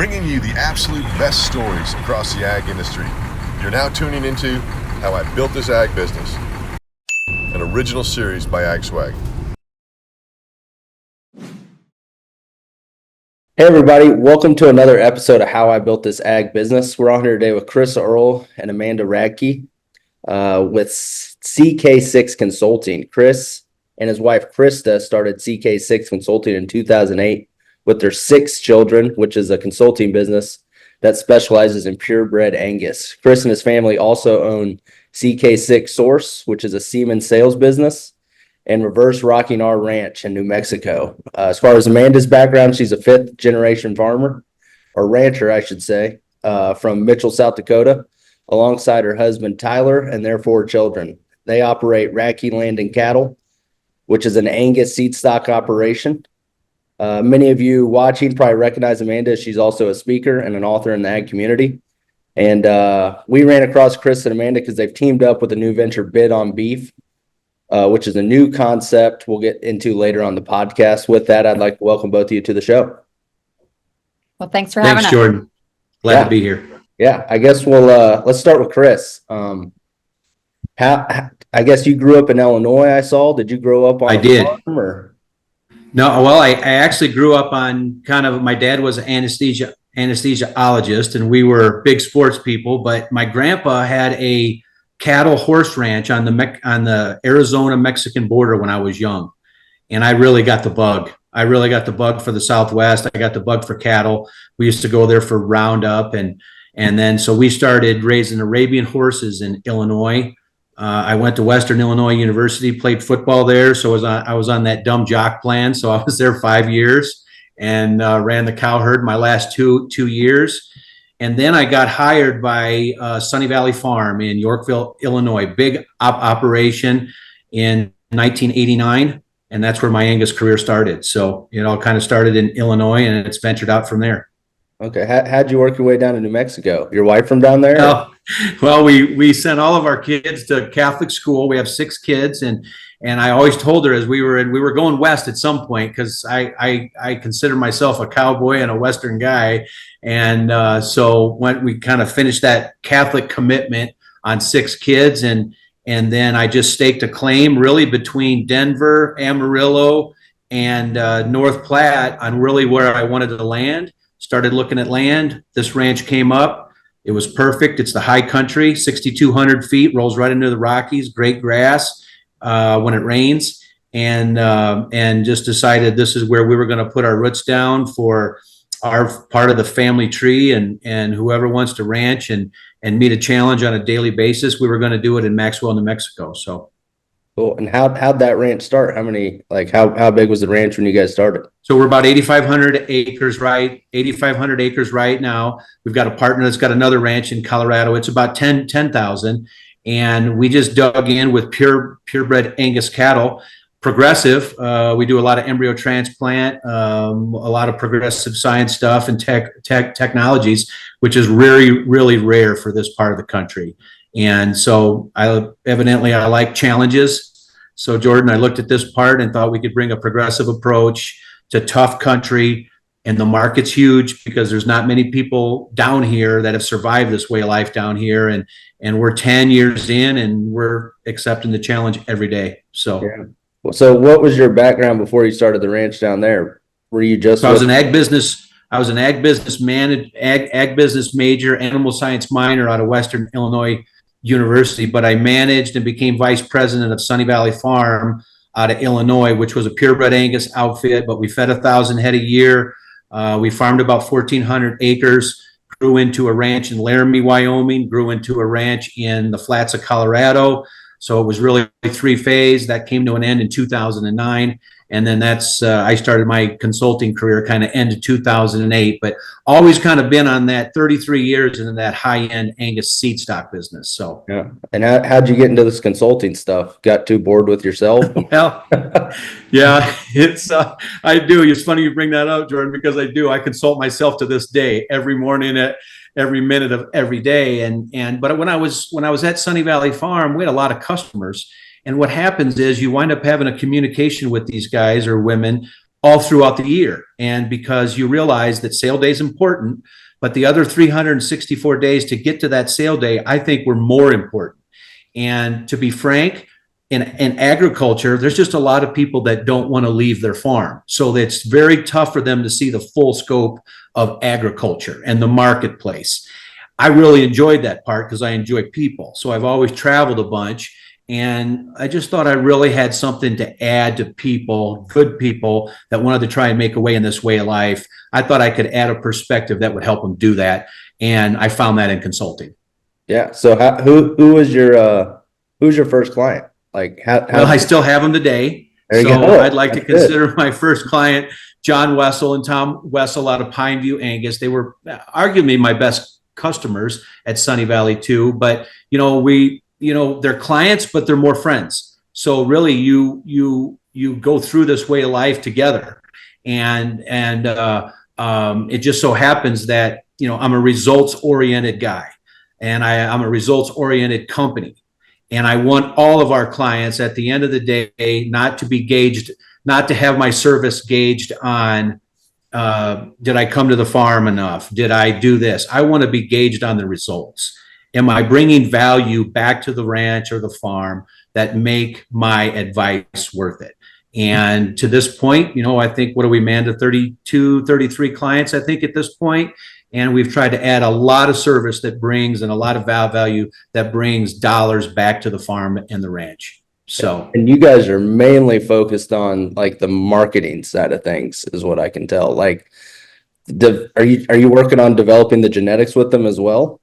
bringing you the absolute best stories across the ag industry. You're now tuning into How I Built This Ag Business, an original series by AgSwag. Hey everybody, welcome to another episode of How I Built This Ag Business. We're on here today with Chris Earl and Amanda Radke with CK6 Consulting. Chris and his wife Krista started CK6 Consulting in 2008 with their 6 children, which is a consulting business that specializes in purebred Angus. Chris and his family also own CK6 Source, which is a semen sales business, and Reverse Rocking Our Ranch in New Mexico. As far as Amanda's background, she's a 5th generation farmer, or rancher, I should say, from Mitchell, South Dakota, alongside her husband Tyler and their 4 children. They operate Radke Land and Cattle, which is an Angus seed stock operation. Many of you watching probably recognize Amanda. She's also a speaker and an author in the ag community. And we ran across Chris and Amanda because they've teamed up with a new venture, Bid on Beef, which is a new concept we'll get into later on the podcast. With that, I'd like to welcome both of you to the show. Well, thanks for having us. Thanks, Jordan. Glad to be here. Yeah, I guess let's start with Chris. I guess you grew up in Illinois, I saw. Did you grow up on a farm or? No, well, I actually grew up on my dad was an anesthesiologist, and we were big sports people, but my grandpa had a cattle horse ranch on the Arizona-Mexican border when I was young. And I really got the bug. I really got the bug for the Southwest. I got the bug for cattle. We used to go there for roundup. And then, so we started raising Arabian horses in Illinois. I went to Western Illinois University, played football there. So I was on that dumb jock plan. So I was there 5 years and ran the cow herd my last two years. And then I got hired by Sunny Valley Farm in Yorkville, Illinois, big operation in 1989. And that's where my Angus career started. So it all kind of started in Illinois and it's ventured out from there. Okay. How'd you work your way down to New Mexico? Your wife from down there? Well, we sent all of our kids to Catholic school. We have 6 kids. And I always told her as we were going west at some point, because I consider myself a cowboy and a Western guy. And so when we kind of finished that Catholic commitment on 6 kids, and then I just staked a claim really between Denver, Amarillo, and North Platte on really where I wanted to land. Started looking at land. This ranch came up. It was perfect. It's the high country, 6,200 feet, rolls right into the Rockies, great grass when it rains, and just decided this is where we were going to put our roots down for our part of the family tree, and whoever wants to ranch and meet a challenge on a daily basis, we were going to do it in Maxwell, New Mexico. So cool. And how'd that ranch start? How big was the ranch when you guys started? So we're about 8,500 acres, right? 8,500 acres right now. We've got a partner that's got another ranch in Colorado. It's about 10,000. And we just dug in with purebred Angus cattle. Progressive. We do a lot of embryo transplant, a lot of progressive science stuff and technologies, which is really, really rare for this part of the country. And so I like challenges. So Jordan, I looked at this part and thought we could bring a progressive approach to tough country. And the market's huge because there's not many people down here that have survived this way of life down here. And we're 10 years in and we're accepting the challenge every day. So. Yeah. So what was your background before you started the ranch down there? Were you just? So I was an ag business major, animal science minor out of Western Illinois University, but I managed and became vice president of Sunny Valley Farm out of Illinois, which was a purebred Angus outfit, but we fed 1,000 head a year. We farmed about 1,400 acres, grew into a ranch in Laramie, Wyoming, grew into a ranch in the flats of Colorado. So it was really 3-phase. That came to an end in 2009. And then I started my consulting career kind of end of 2008, but always kind of been on that 33 years in that high-end Angus seed stock business. So yeah. And how'd you get into this consulting stuff? Got too bored with yourself? Well, yeah, I do. It's funny you bring that up, Jordan, because I do. I consult myself to this day, every morning at every minute of every day. But when I was at Sunny Valley Farm, we had a lot of customers. And what happens is you wind up having a communication with these guys or women all throughout the year. And because you realize that sale day is important, but the other 364 days to get to that sale day, I think were more important. And to be frank, in agriculture, there's just a lot of people that don't want to leave their farm. So it's very tough for them to see the full scope of agriculture and the marketplace. I really enjoyed that part because I enjoy people. So I've always traveled a bunch. And I just thought I really had something to add to people, good people that wanted to try and make a way in this way of life. I thought I could add a perspective that would help them do that. And I found that in consulting. Yeah. So who was who's your first client? Like well, I still have them today. So I'd like to consider my first client, John Wessel and Tom Wessel out of Pineview, Angus. They were arguably my best customers at Sunny Valley too. But, they're clients, but they're more friends. So really you go through this way of life together. And it just so happens that, I'm a results oriented guy and I'm a results oriented company. And I want all of our clients at the end of the day, not to have my service gauged on, did I come to the farm enough? Did I do this? I want to be gauged on the results. Am I bringing value back to the ranch or the farm that make my advice worth it? And to this point, I think, what do we man to 32, 33 clients, I think at this point. And we've tried to add a lot of service that brings and a lot of value that brings dollars back to the farm and the ranch. So, and you guys are mainly focused on like the marketing side of things is what I can tell. Like, are you working on developing the genetics with them as well?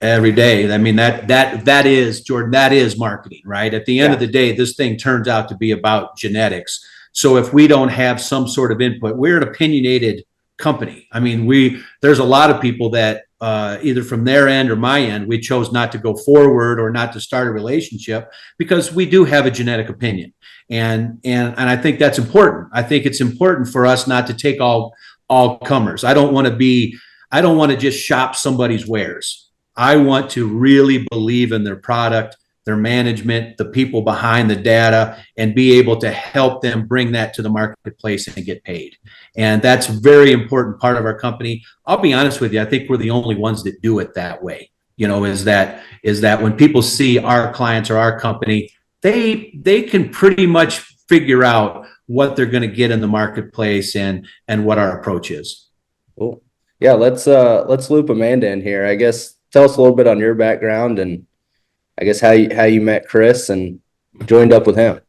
Every day. I mean, that is, Jordan, that is marketing, right? At the end of the day, this thing turns out to be about genetics. So if we don't have some sort of input, we're an opinionated company. I mean, there's a lot of people that either from their end or my end, we chose not to go forward or not to start a relationship because we do have a genetic opinion. And I think that's important. I think it's important for us not to take all comers. I don't want to just shop somebody's wares. I want to really believe in their product, their management, the people behind the data, and be able to help them bring that to the marketplace and get paid. And that's a very important part of our company. I'll be honest with you. I think we're the only ones that do it that way. Is that when people see our clients or our company, they can pretty much figure out what they're going to get in the marketplace and what our approach is. Cool. Yeah, let's loop Amanda in here. I guess tell us a little bit on your background and I guess how you met Chris and joined up with him.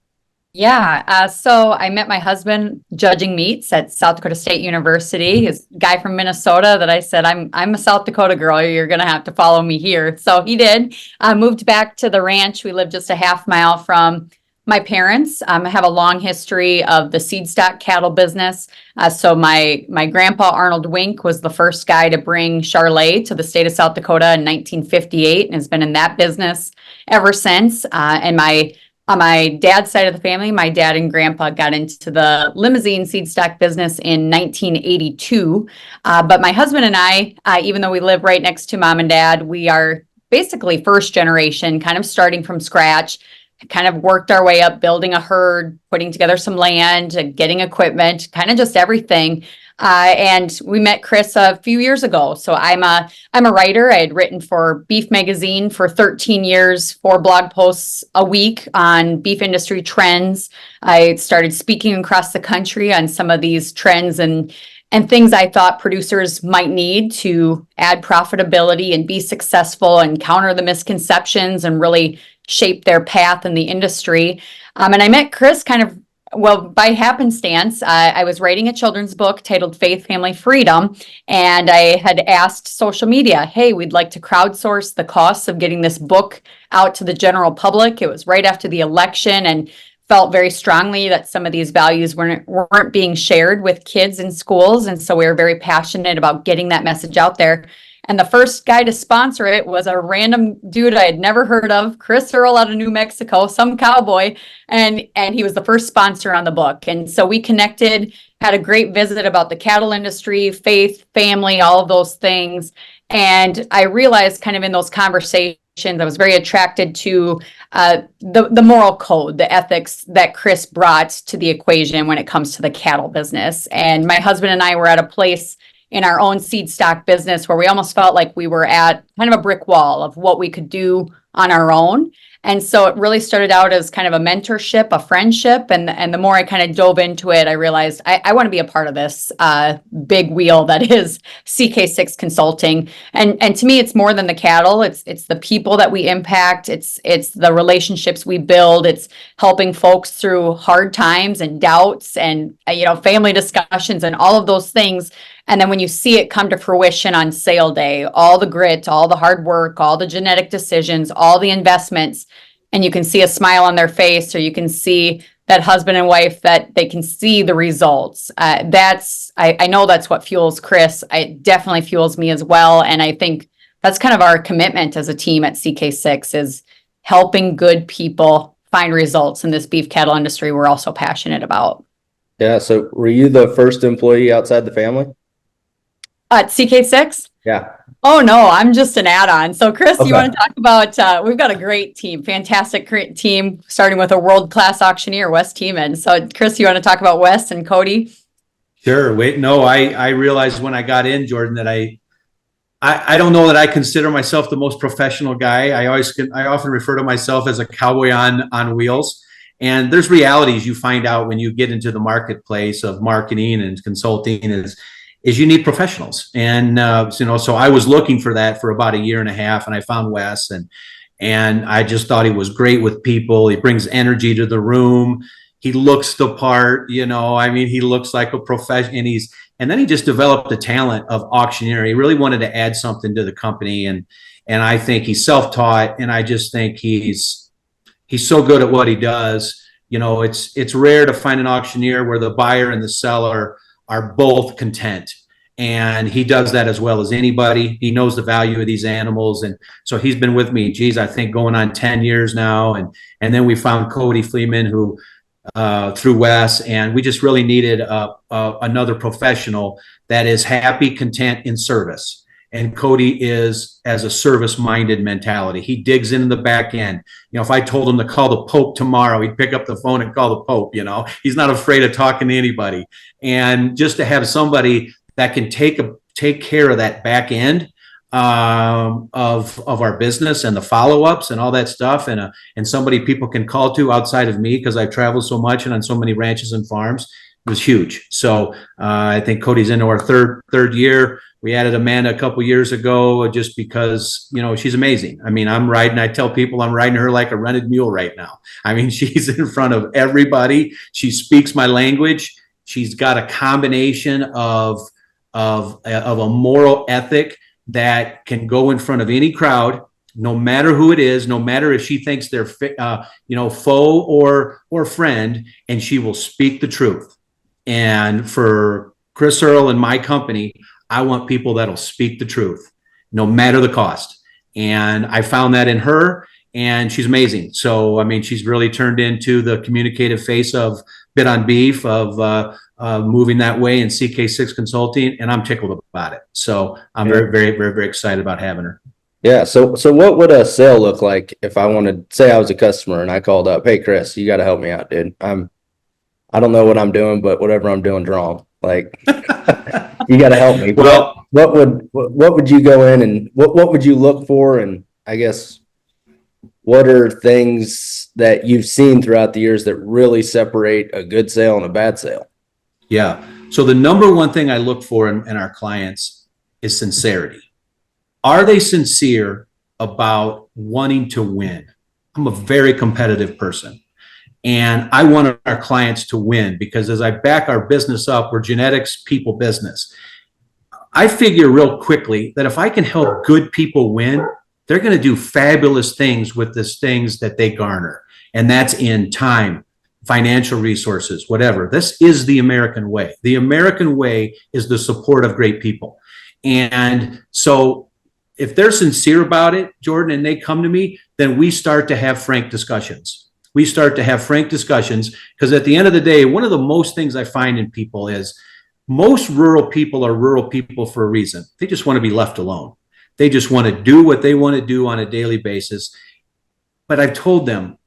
Yeah. So I met my husband judging meats at South Dakota State University. He's a guy from Minnesota that I said, I'm a South Dakota girl. You're going to have to follow me here. So he did. Moved back to the ranch. We lived just a half mile from my parents. I have a long history of the seed stock cattle business. So my grandpa, Arnold Wink, was the first guy to bring Charolais to the state of South Dakota in 1958 and has been in that business ever since. And on my dad's side of the family, my dad and grandpa got into the limousine seed stock business in 1982. But my husband and I, even though we live right next to mom and dad, we are basically first generation, kind of starting from scratch. Kind of worked our way up, building a herd, putting together some land, getting equipment, kind of just everything. And we met Chris a few years ago. So I'm a writer. I had written for Beef Magazine for 13 years, 4 blog posts a week on beef industry trends. I started speaking across the country on some of these trends and things I thought producers might need to add profitability and be successful and counter the misconceptions and really shape their path in the industry. And I met Chris by happenstance. I was writing a children's book titled Faith, Family, Freedom. And I had asked social media, hey, we'd like to crowdsource the costs of getting this book out to the general public. It was right after the election and felt very strongly that some of these values weren't being shared with kids in schools. And so we were very passionate about getting that message out there. And the first guy to sponsor it was a random dude I had never heard of, Chris Earl out of New Mexico, some cowboy. And he was the first sponsor on the book. And so we connected, had a great visit about the cattle industry, faith, family, all of those things. And I realized kind of in those conversations I was very attracted to the moral code, the ethics that Chris brought to the equation when it comes to the cattle business. And my husband and I were at a place in our own seed stock business where we almost felt like we were at kind of a brick wall of what we could do on our own. And so it really started out as kind of a mentorship, a friendship. And the more I kind of dove into it, I realized I want to be a part of this big wheel that is CK6 Consulting. And to me, it's more than the cattle. It's the people that we impact. It's the relationships we build. It's helping folks through hard times and doubts and, family discussions and all of those things. And then when you see it come to fruition on sale day, all the grit, all the hard work, all the genetic decisions, all the investments, and you can see a smile on their face, or you can see that husband and wife that they can see the results. I know that's what fuels Chris. It definitely fuels me as well. And I think that's kind of our commitment as a team at CK6 is helping good people find results in this beef cattle industry we're also passionate about. Yeah. So were you the first employee outside the family? At CK6? Yeah. Oh, no, I'm just an add-on. So, Chris, Okay. You want to talk about, we've got a great team, fantastic team, starting with a world-class auctioneer, Wes Tiemann. So, Chris, you want to talk about Wes and Cody? Sure. Wait, no, I realized when I got in, Jordan, that I don't know that I consider myself the most professional guy. I often refer to myself as a cowboy on wheels. And there's realities you find out when you get into the marketplace of marketing and consulting is you need professionals. And, so I was looking for that for about a year and a half, and I found Wes, and I just thought he was great with people. He brings energy to the room. He looks the part, he looks like a professional, and then he just developed the talent of auctioneer. He really wanted to add something to the company. And I think he's self-taught, and I just think he's so good at what he does. It's rare to find an auctioneer where the buyer and the seller are both content. And he does that as well as anybody. He knows the value of these animals. And so he's been with me, I think going on 10 years now. And then we found Cody Fleeman, who through Wes, and we just really needed another professional that is happy, content in service. And Cody is as a service-minded mentality. He digs into the back end. If I told him to call the Pope tomorrow, he'd pick up the phone and call the Pope. He's not afraid of talking to anybody. And just to have somebody that can take care of that back end of our business and the follow-ups and all that stuff, and somebody people can call to outside of me because I've traveled so much and on so many ranches and farms, was huge. So I think Cody's into our third year. We added Amanda a couple years ago just because, she's amazing. I tell people I'm riding her like a rented mule right now. She's in front of everybody. She speaks my language. She's got a combination of a moral ethic that can go in front of any crowd, no matter who it is, no matter if she thinks they're, foe or friend, and she will speak the truth. And for Chris Earl and my company, I want people that'll speak the truth, no matter the cost. And I found that in her, and she's amazing. So, she's really turned into the communicative face of Bit on Beef, of moving that way in CK6 Consulting, and I'm tickled about it. So I'm very, very, very, very excited about having her. Yeah. So what would a sale look like if I wanted, say I was a customer and I called up, hey, Chris, you got to help me out, dude. I don't know what I'm doing, but whatever I'm doing is wrong. Like, you got to help me. Well, what would you go in and what would you look for? And I guess, what are things that you've seen throughout the years that really separate a good sale and a bad sale? Yeah. So the number one thing I look for in our clients is sincerity. Are they sincere about wanting to win? I'm a very competitive person. And I want our clients to win because as I back our business up, we're genetics, people, business. I figure real quickly that if I can help good people win, they're going to do fabulous things with the things that they garner. And that's in time, financial resources, whatever. This is the American way. The American way is the support of great people. And so if they're sincere about it, Jordan, and they come to me, then we start to have frank discussions. We start to have frank discussions because at the end of the day, one of the most things I find in people is most rural people are rural people for a reason. They just want to be left alone. They just want to do what they want to do on a daily basis. But I've told them,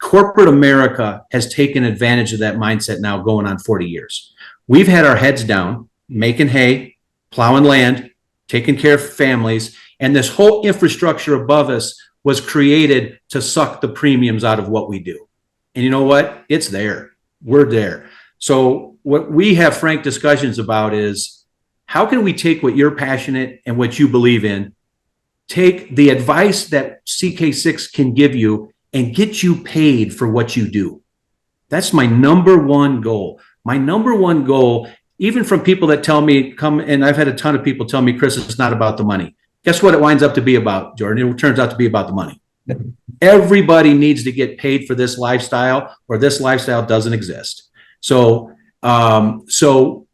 corporate America has taken advantage of that mindset now going on 40 years. We've had our heads down, making hay, plowing land, taking care of families, and this whole infrastructure above us was created to suck the premiums out of what we do. And you know what? It's there. We're there. So what we have frank discussions about is, how can we take what you're passionate and what you believe in, take the advice that CK6 can give you and get you paid for what you do? That's my number one goal. My number one goal, even from people that tell me, and I've had a ton of people tell me, Chris, it's not about the money. Guess what it winds up to be about, Jordan? It turns out to be about the money. Everybody needs to get paid for this lifestyle, or this lifestyle doesn't exist. So to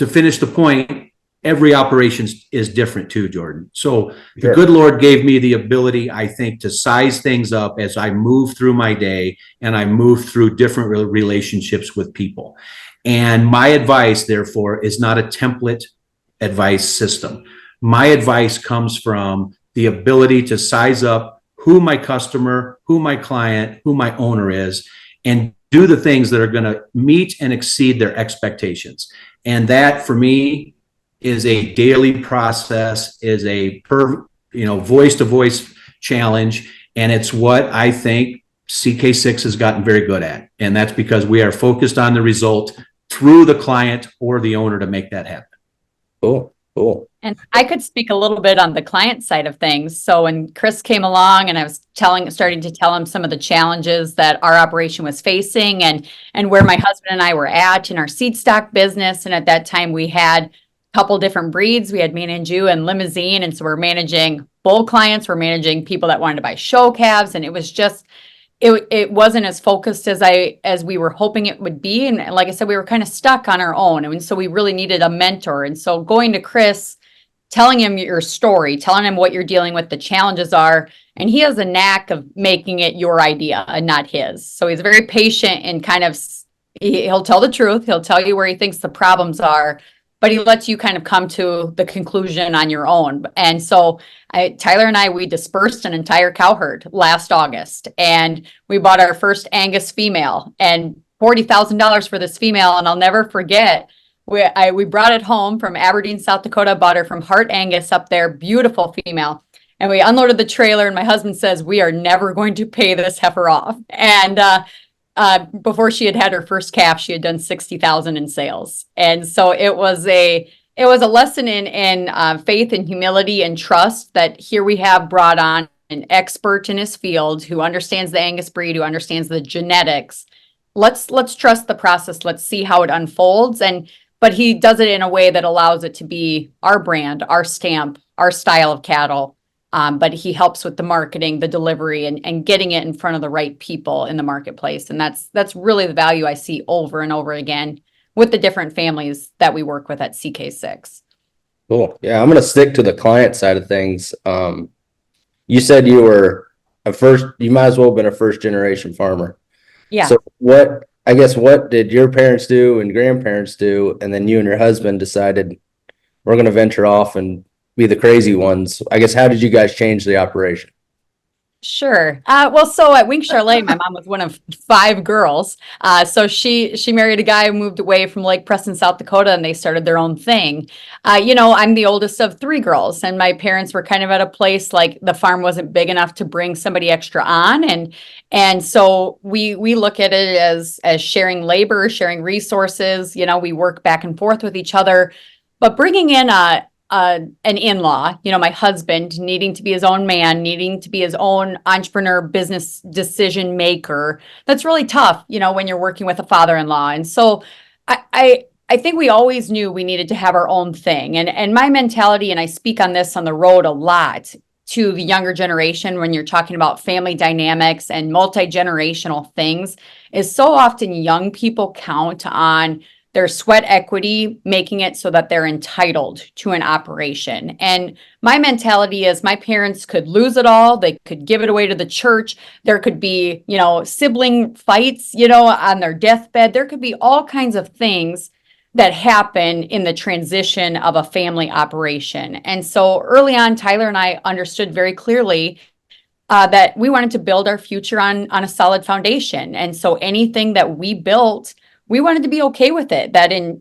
finish the point, every operation is different too, Jordan. So the good Lord gave me the ability, I think, to size things up as I move through my day and I move through different relationships with people. And my advice, therefore, is not a template advice system. My advice comes from the ability to size up who my customer, who my client, who my owner is, and do the things that are going to meet and exceed their expectations. And that, for me, is a daily process, is a voice to voice challenge. And it's what I think CK6 has gotten very good at. And that's because we are focused on the result through the client or the owner to make that happen. Cool. And I could speak a little bit on the client side of things. So when Chris came along and I was starting to tell him some of the challenges that our operation was facing and where my husband and I were at in our seed stock business. And at that time we had a couple different breeds. We had Mananju and Limousine. And so we're managing bull clients. We're managing people that wanted to buy show calves. And it was just, it wasn't as focused as we were hoping it would be. And like I said, we were kind of stuck on our own. And so we really needed a mentor. And so going to Chris, telling him your story, telling him what you're dealing with, the challenges are, and he has a knack of making it your idea and not his. So he's very patient and he'll tell the truth. He'll tell you where he thinks the problems are, but he lets you kind of come to the conclusion on your own. And so Tyler and I, we dispersed an entire cow herd last August, and we bought our first Angus female, and $40,000 for this female. And I'll never forget, we brought it home from Aberdeen, South Dakota, bought her from Hart Angus up there, beautiful female. And we unloaded the trailer, and my husband says, we are never going to pay this heifer off. And before she had her first calf, she had done 60,000 in sales. And so it was a lesson in faith and humility and trust that here we have brought on an expert in his field who understands the Angus breed, who understands the genetics. Let's trust the process. Let's see how it unfolds. But he does it in a way that allows it to be our brand, our stamp, our style of cattle. But he helps with the marketing, the delivery, and getting it in front of the right people in the marketplace. And that's really the value I see over and over again with the different families that we work with at CK6. Cool. Yeah, I'm going to stick to the client side of things. You said you were you might as well have been a first generation farmer. Yeah. So what did your parents do and grandparents do? And then you and your husband decided we're going to venture off and be the crazy ones. I guess, how did you guys change the operation? Sure. Well, so at Wink Charlotte, my mom was one of 5 girls. So she married a guy who moved away from Lake Preston, South Dakota, and they started their own thing. I'm the oldest of 3 girls, and my parents were kind of at a place like the farm wasn't big enough to bring somebody extra on. And so we look at it as sharing labor, sharing resources. We work back and forth with each other, but bringing in an in-law, my husband, needing to be his own man, needing to be his own entrepreneur, business decision maker. That's really tough, when you're working with a father-in-law. And so I think we always knew we needed to have our own thing. And my mentality, and I speak on this on the road a lot to the younger generation when you're talking about family dynamics and multi-generational things, is so often young people count on their sweat equity, making it so that they're entitled to an operation. And my mentality is my parents could lose it all. They could give it away to the church. There could be, sibling fights, on their deathbed. There could be all kinds of things. that happen in the transition of a family operation. And so early on, Tyler and I understood very clearly that we wanted to build our future on a solid foundation. And so anything that we built, we wanted to be okay with it. That in,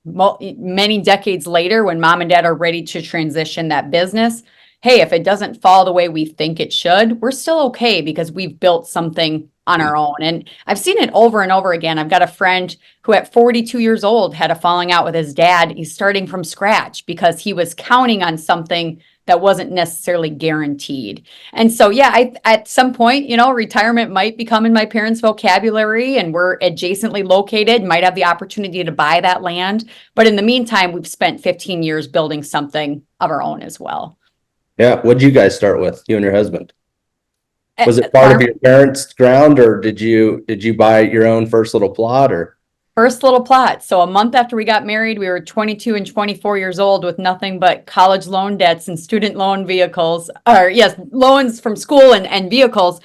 many decades later, when mom and dad are ready to transition that business, hey, if it doesn't fall the way we think it should, we're still okay because we've built something on our own. And I've seen it over and over again. I've got a friend who at 42 years old had a falling out with his dad. He's starting from scratch because he was counting on something that wasn't necessarily guaranteed. And so, yeah, at some point, retirement might become in my parents' vocabulary, and we're adjacently located, might have the opportunity to buy that land. But in the meantime, we've spent 15 years building something of our own as well. Yeah. What'd you guys start with, you and your husband? Was it part of your parents' ground, or did you buy your own first little plot, or? First little plot. So a month after we got married, we were 22 and 24 years old with nothing but college loan debts and student loan loans from school and vehicles.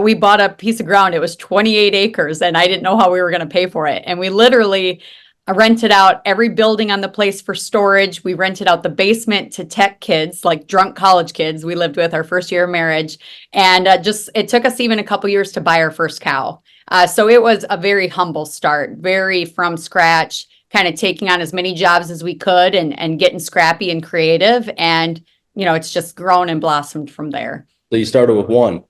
We bought a piece of ground. It was 28 acres, and I didn't know how we were going to pay for it. And we literally rented out every building on the place for storage. We rented out the basement to tech kids, like drunk college kids we lived with our first year of marriage. And it took us even a couple years to buy our first cow. So it was a very humble start, very from scratch, kind of taking on as many jobs as we could and getting scrappy and creative. And, it's just grown and blossomed from there. So you started with one?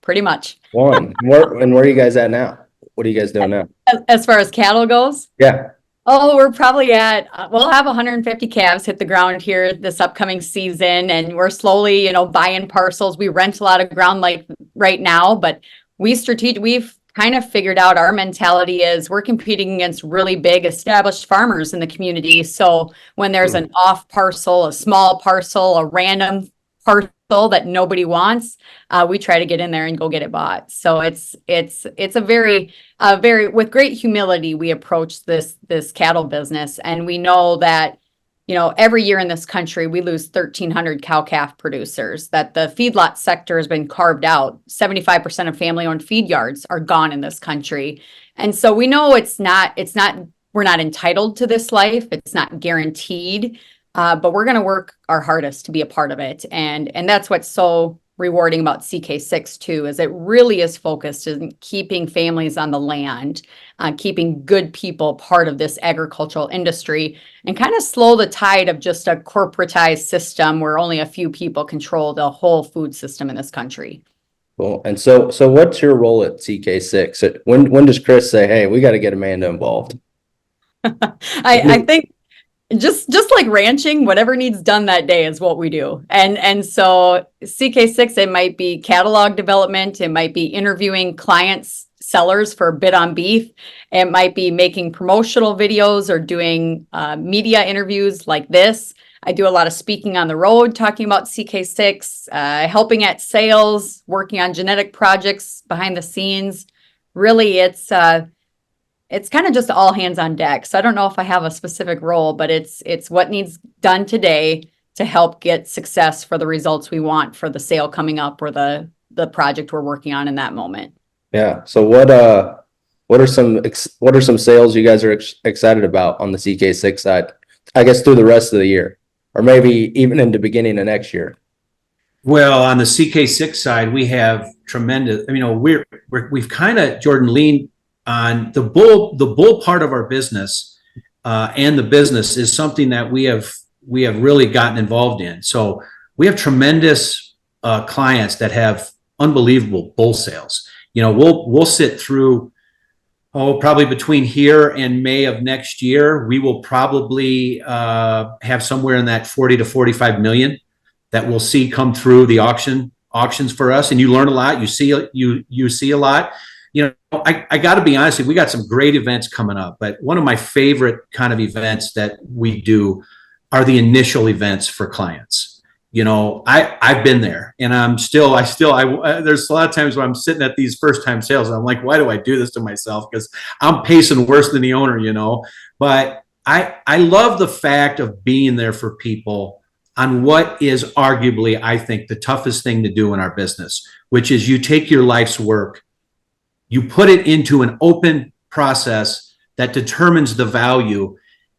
Pretty much. One. Where are you guys at now? What are you guys doing now? As far as cattle goes? Yeah. Oh, we're probably we'll have 150 calves hit the ground here this upcoming season. And we're slowly, buying parcels. We rent a lot of ground like right now, but we've kind of figured out our mentality is we're competing against really big established farmers in the community. So when there's an off parcel, a small parcel, a random parcel that nobody wants, we try to get in there and go get it bought. So it's a very with great humility we approach this cattle business, and we know that every year in this country we lose 1,300 cow-calf producers. That the feedlot sector has been carved out. 75% of family-owned feed yards are gone in this country, and so we know we're not entitled to this life. It's not guaranteed. But we're going to work our hardest to be a part of it. And that's what's so rewarding about CK6 too, is it really is focused on keeping families on the land, keeping good people part of this agricultural industry, and kind of slow the tide of just a corporatized system where only a few people control the whole food system in this country. Cool. And so what's your role at CK6? When does Chris say, hey, we got to get Amanda involved? I think just like ranching, whatever needs done that day is what we do. And so CK6, it might be catalog development. It might be interviewing clients, sellers for bid on beef. It might be making promotional videos or doing media interviews like this. I do a lot of speaking on the road, talking about CK6, helping at sales, working on genetic projects behind the scenes. Really, it's kind of just all hands on deck. So I don't know if I have a specific role, but it's what needs done today to help get success for the results we want for the sale coming up or the project we're working on in that moment. Yeah. So what are some sales you guys are excited about on the CK6 side? I guess through the rest of the year, or maybe even in the beginning of next year. Well, on the CK6 side, we have tremendous. We've kind of, Jordan, leaned on the bull part of our business, and the business is something that we have really gotten involved in. So we have tremendous clients that have unbelievable bull sales. We'll sit through probably between here and May of next year. We will probably have somewhere in that 40 to 45 million that we'll see come through the auctions for us. And you learn a lot. You see a lot. I got to be honest, we got some great events coming up, but one of my favorite kind of events that we do are the initial events for clients. I've been there, and there's a lot of times when I'm sitting at these first time sales and I'm like, why do I do this to myself? Because I'm pacing worse than the owner, but I love the fact of being there for people on what is arguably, I think, the toughest thing to do in our business, which is you take your life's work, you put it into an open process that determines the value.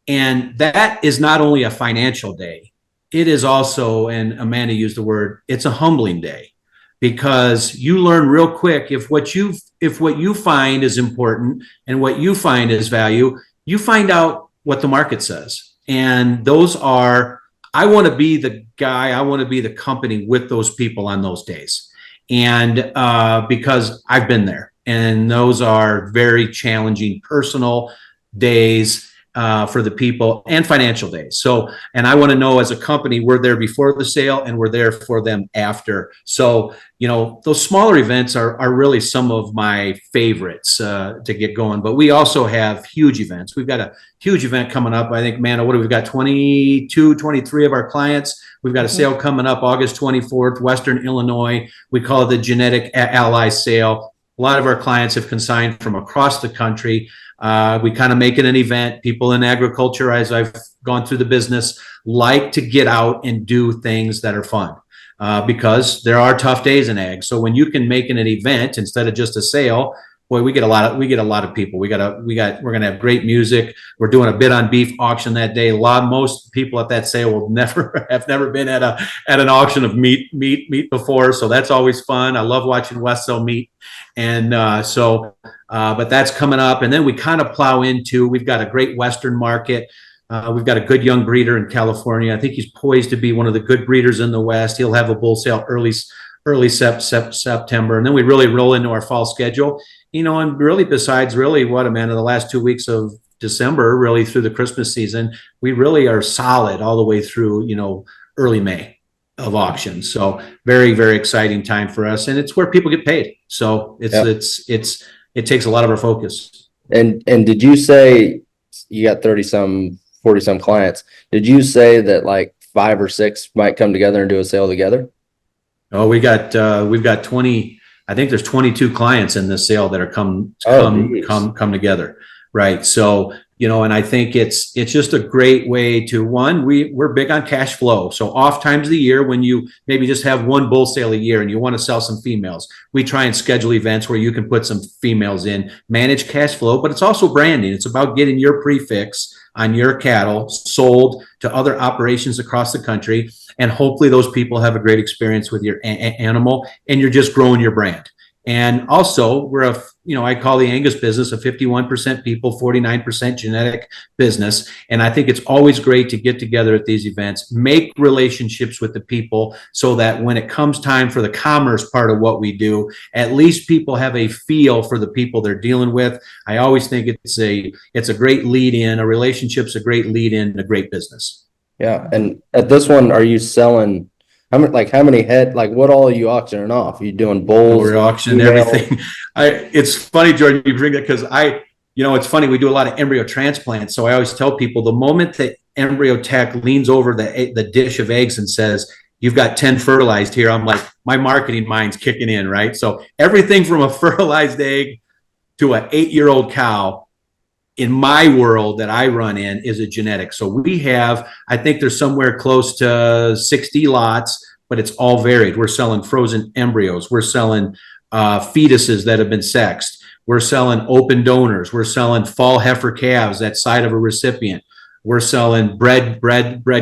And that is not only a financial day, it is also, and Amanda used the word, it's a humbling day, because you learn real quick if what you find is important and what you find is value, you find out what the market says. And those are, I want to be the guy, I want to be the company with those people on those days. And because I've been there, and those are very challenging personal days for the people, and financial days. So, and I want to know, as a company, we're there before the sale and we're there for them after. So, those smaller events are really some of my favorites to get going. But we also have huge events. We've got a huge event coming up. I think, man, what do we've got? 22, 23 of our clients. We've got a sale coming up August 24th, Western Illinois. We call it the Genetic Ally Sale. A lot of our clients have consigned from across the country. We kind of make it an event. People in agriculture, as I've gone through the business, like to get out and do things that are fun, because there are tough days in ag. So when you can make it an event instead of just a sale, boy, we get a lot of people. We're going to have great music. We're doing a bid on beef auction that day. Most people at that sale will have never been at an auction of meat before. So that's always fun. I love watching Wes sell meat. And but that's coming up. And then we kind of plow into, we've got a great Western market. We've got a good young breeder in California. I think he's poised to be one of the good breeders in the West. He'll have a bull sale early September. And then we really roll into our fall schedule. And really, besides really what, Amanda, the last 2 weeks of December, really through the Christmas season, we really are solid all the way through, early May of auctions. So very, very exciting time for us. And it's where people get paid. So it takes a lot of our focus. And did you say you got 30 some, 40 some clients? Did you say that like 5 or 6 might come together and do a sale together? Oh, we've got 20. I think there's 22 clients in this sale that are come together. Right. So, and I think it's just a great way to, we're big on cash flow. So off times of the year, when you maybe just have one bull sale a year and you want to sell some females, we try and schedule events where you can put some females in, manage cash flow, but it's also branding. It's about getting your prefix on your cattle sold to other operations across the country. And hopefully those people have a great experience with your animal, and you're just growing your brand. And also, we're I call the Angus business a 51% people, 49% genetic business. And I think it's always great to get together at these events, make relationships with the people, so that when it comes time for the commerce part of what we do, at least people have a feel for the people they're dealing with. I always think it's a great lead in. A relationship's a great lead in a great business. Yeah. And at this one, are you selling how many head, like what all are you auctioning off? Are you doing bulls? We're auctioning everything. It's funny, Jordan, you bring that, because it's funny. We do a lot of embryo transplants. So I always tell people, the moment the embryo tech leans over the dish of eggs and says, "You've got 10 fertilized here," I'm like, my marketing mind's kicking in, right? So everything from a fertilized egg to an 8-year-old cow, in my world that I run in, is a genetic. So we have, I think there's somewhere close to 60 lots, but it's all varied. We're selling frozen embryos. We're selling fetuses that have been sexed. We're selling open donors. We're selling fall heifer calves that side of a recipient. We're selling bred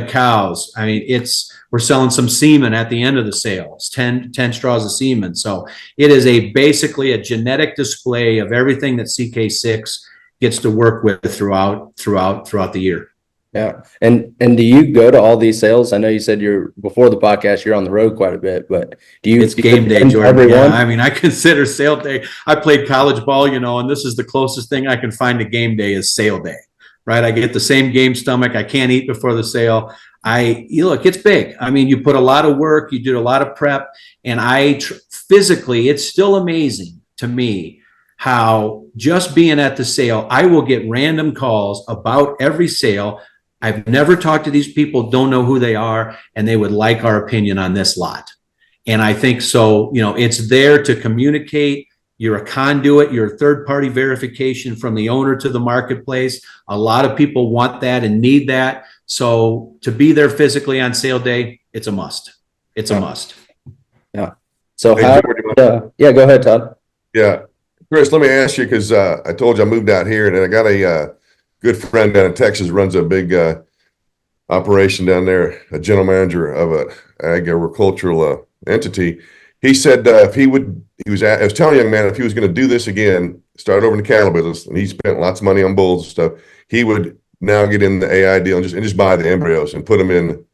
cows. I mean, we're selling some semen at the end of the sales, 10 straws of semen. So it is basically a genetic display of everything that CK6 gets to work with throughout the year. Yeah. And do you go to all these sales? I know you said before the podcast, you're on the road quite a bit, but it's game day, Jordan. Yeah, I mean, I consider sale day. I played college ball, and this is the closest thing I can find to game day is sale day, right? I get the same game stomach. I can't eat before the sale. Look, it's big. I mean, you put a lot of work, you do a lot of prep, and physically, it's still amazing to me how just being at the sale, I will get random calls about every sale. I've never talked to these people, don't know who they are, and they would like our opinion on this lot. And I think so, it's there to communicate. You're a conduit, you're a third-party verification from the owner to the marketplace. A lot of people want that and need that. So to be there physically on sale day, it's a must. It's a must. Yeah. So Hey, how, Jordan, go ahead, Todd. Yeah. Chris, let me ask you, because I told you I moved out here, and I got a good friend down in Texas, runs a big operation down there, a general manager of a agricultural entity. He said if he was telling a young man if he was going to do this again, start over in the cattle business, and he spent lots of money on bulls and stuff, he would now get in the AI deal and just buy the embryos and put them in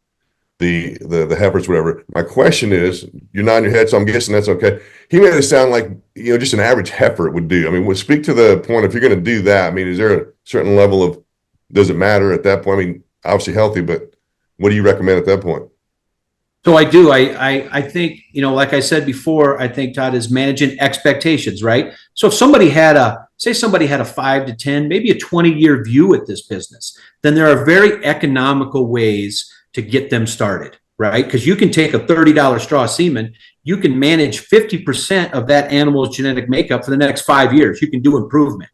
the heifers, whatever. My question is, you're nodding your head, so I'm guessing that's okay. He made it sound like, just an average heifer would do. I mean, we'll speak to the point, if you're going to do that, I mean, is there a certain level of, does it matter at that point? I mean, obviously healthy, but what do you recommend at that point? So I do. I think, like I said before, I think, Todd, is managing expectations, right? So if somebody had a 5 to 10, maybe a 20-year view at this business, then there are very economical ways to get them started, right? Because you can take a $30 straw semen, you can manage 50% of that animal's genetic makeup for the next 5 years. You can do improvement.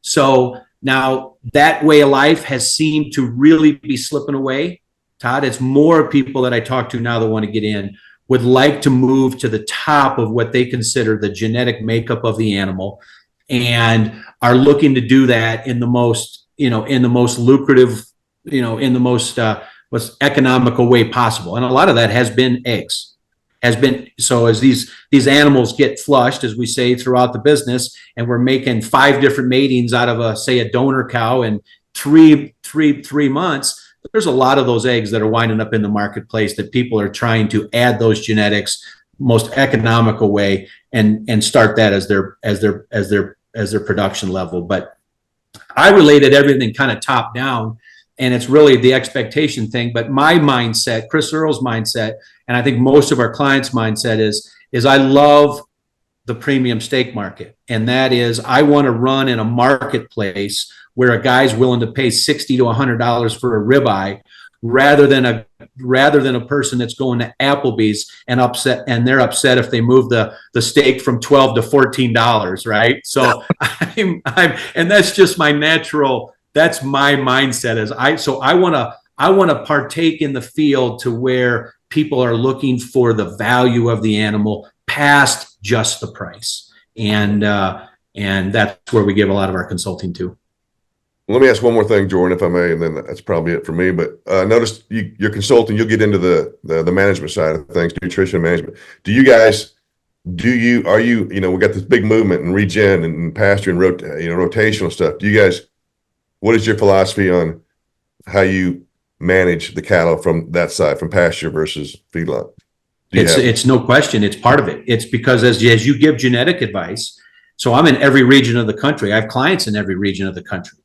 So now that way of life has seemed to really be slipping away. Todd, it's more people that I talk to now that want to get in would like to move to the top of what they consider the genetic makeup of the animal, and are looking to do that in the most, lucrative, in the most economical way possible. And a lot of that has been eggs. So as these animals get flushed, as we say throughout the business, and we're making 5 different matings out of a donor cow in three months, there's a lot of those eggs that are winding up in the marketplace that people are trying to add those genetics most economical way and start that as their production level. But I related everything kind of top down, and it's really the expectation thing. But my mindset, Chris Earl's mindset, and I think most of our clients' mindset is I love the premium steak market. And that is, I want to run in a marketplace where a guy's willing to pay $60 to $100 for a ribeye, rather than a person that's going to Applebee's and they're upset if they move the steak from $12 to $14, right? So and that's just my natural, that's my mindset. I want to partake in the field to where people are looking for the value of the animal past just the price. And that's where we give a lot of our consulting to. Let me ask one more thing, Jordan, if I may, and then that's probably it for me. But notice you're consulting, you'll get into the management side of things, nutrition management. We got this big movement in regen and pasture and rotational stuff. What is your philosophy on how you manage the cattle from that side, from pasture versus feedlot? It's no question. It's part of it. It's because as you give genetic advice, so I'm in every region of the country. I have clients in every region of the country.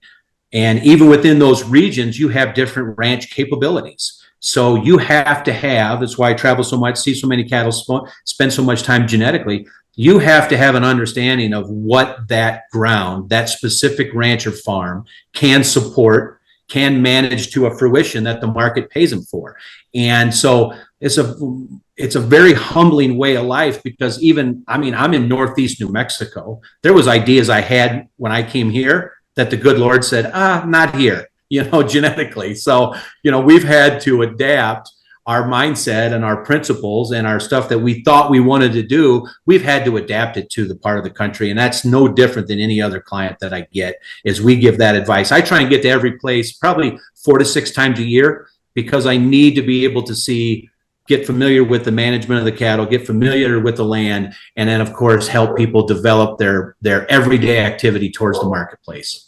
And even within those regions, you have different ranch capabilities. So you have to have, that's why I travel so much, see so many cattle, spend so much time genetically. You have to have an understanding of what that ground, that specific ranch or farm can support, can manage to a fruition that the market pays them for. And so it's a very humbling way of life, because I'm in Northeast New Mexico. There was ideas I had when I came here that the good Lord said, not here, genetically. So, we've had to adapt our mindset and our principles and our stuff that we thought we wanted to do. We've had to adapt it to the part of the country. And that's no different than any other client that I get, is we give that advice. I try and get to every place probably 4 to 6 times a year, because I need to be able to get familiar with the management of the cattle, get familiar with the land, and then of course help people develop their everyday activity towards the marketplace.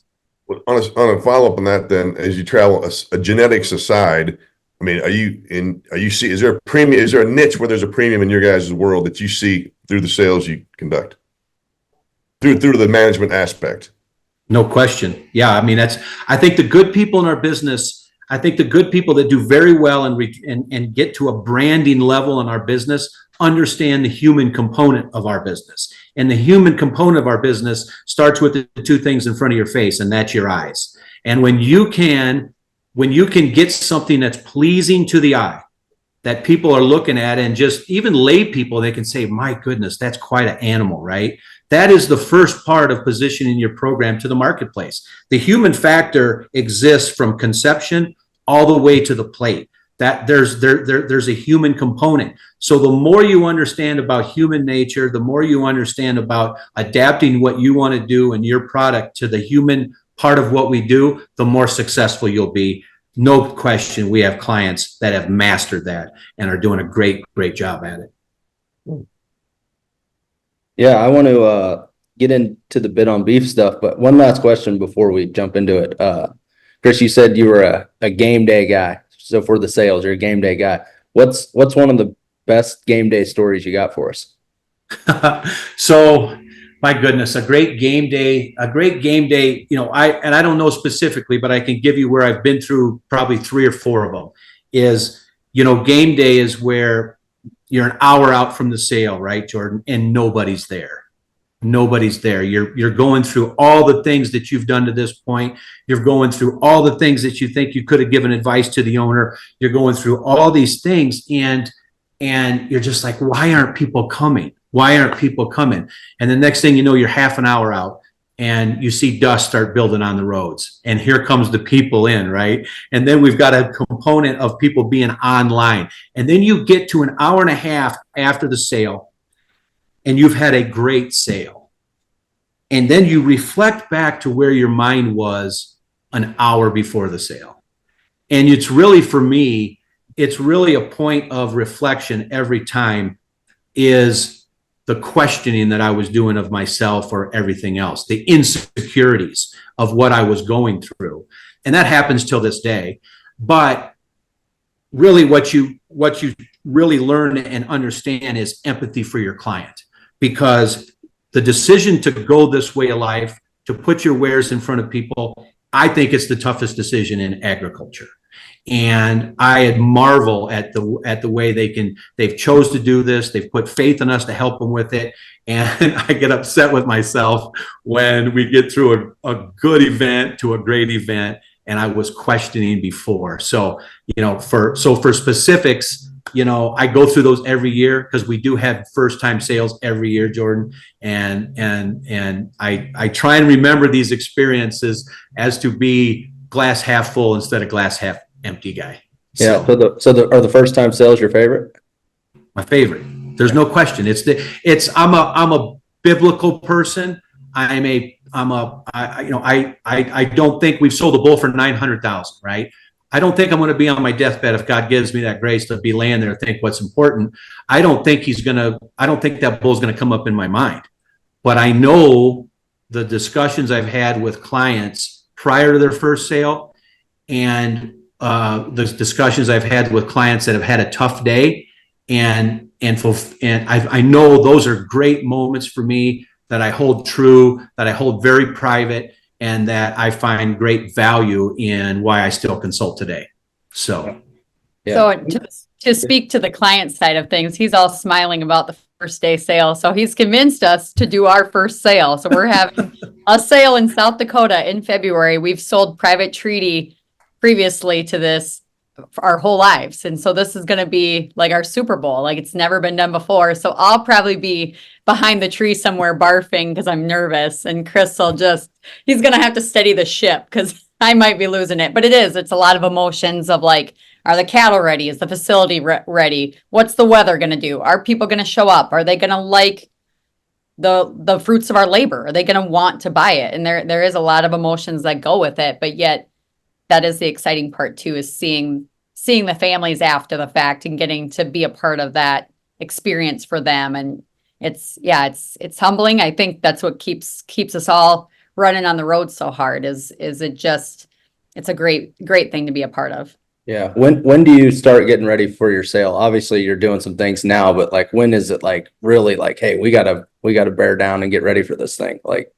On a follow-up on that, then, as you travel, a genetics aside, I mean, is there a niche where there's a premium in your guys' world that you see through the sales you conduct, through the management aspect? No question. Yeah, I think the good people in our business, I think the good people that do very well and get to a branding level in our business understand the human component of our business. And the human component of our business starts with the 2 things in front of your face, and that's your eyes. And when you can get something that's pleasing to the eye, that people are looking at, and just even lay people, they can say, my goodness, that's quite an animal, right? That is the first part of positioning your program to the marketplace. The human factor exists from conception all the way to the plate. that there's a human component. So the more you understand about human nature, the more you understand about adapting what you want to do in your product to the human part of what we do, the more successful you'll be. No question, we have clients that have mastered that and are doing a great job at it. Yeah, I want to get into the bit on beef stuff, but one last question before we jump into it. Chris, you said you were a game day guy. So for the sales, you're a game day guy. What's one of the best game day stories you got for us? So my goodness, a great game day, I don't know specifically, but I can give you where I've been through probably 3 or 4 of them is, game day is where you're an hour out from the sale, right, Jordan? And nobody's there. Nobody's there. You're going through all the things that you've done to this point. You're going through all the things that you think you could have given advice to the owner. You're going through all these things and you're just like, why aren't people coming? Why aren't people coming? And the next thing you know, you're half an hour out and you see dust start building on the roads. And here comes the people in, right? And then we've got a component of people being online. And then you get to an hour and a half after the sale and you've had a great sale. And then you reflect back to where your mind was an hour before the sale. And it's really, for me, it's really a point of reflection every time is the questioning that I was doing of myself or everything else, the insecurities of what I was going through. And that happens till this day. But really what you really learn and understand is empathy for your client, because the decision to go this way of life, to put your wares in front of people, I think it's the toughest decision in agriculture. And I marvel at the way they've chose to do this. They've put faith in us to help them with it. And I get upset with myself when we get through a good event to a great event and I was questioning before. So, for specifics, I go through those every year because we do have first time sales every year, Jordan. And I try and remember these experiences as to be glass half full instead of glass half empty guy. Yeah. Are the first time sales your favorite? My favorite. There's no question. I'm a biblical person. I don't think we've sold a bull for 900,000, right? I don't think I'm going to be on my deathbed if God gives me that grace to be laying there and think what's important. I don't think that bull's going to come up in my mind, but I know the discussions I've had with clients prior to their first sale and the discussions I've had with clients that have had a tough day, and I know those are great moments for me that I hold true, that I hold very private, and that I find great value in why I still consult today. So, yeah. So to speak to the client side of things, he's all smiling about the first day sale. So he's convinced us to do our first sale. So we're having a sale in South Dakota in February. We've sold private treaty previously to this for our whole lives. And so this is going to be like our Super Bowl, like it's never been done before. So I'll probably be behind the tree somewhere barfing because I'm nervous. And Chris will he's going to have to steady the ship because I might be losing it. But it's a lot of emotions of like, are the cattle ready? Is the facility ready? What's the weather going to do? Are people going to show up? Are they going to like the fruits of our labor? Are they going to want to buy it? And there is a lot of emotions that go with it, but yet that is the exciting part too, is seeing the families after the fact and getting to be a part of that experience for them. And it's humbling. I think that's what keeps us all running on the road so hard it's a great thing to be a part of. Yeah. When do you start getting ready for your sale? Obviously you're doing some things now, but like, when is it like really like, hey, we gotta bear down and get ready for this thing? Like,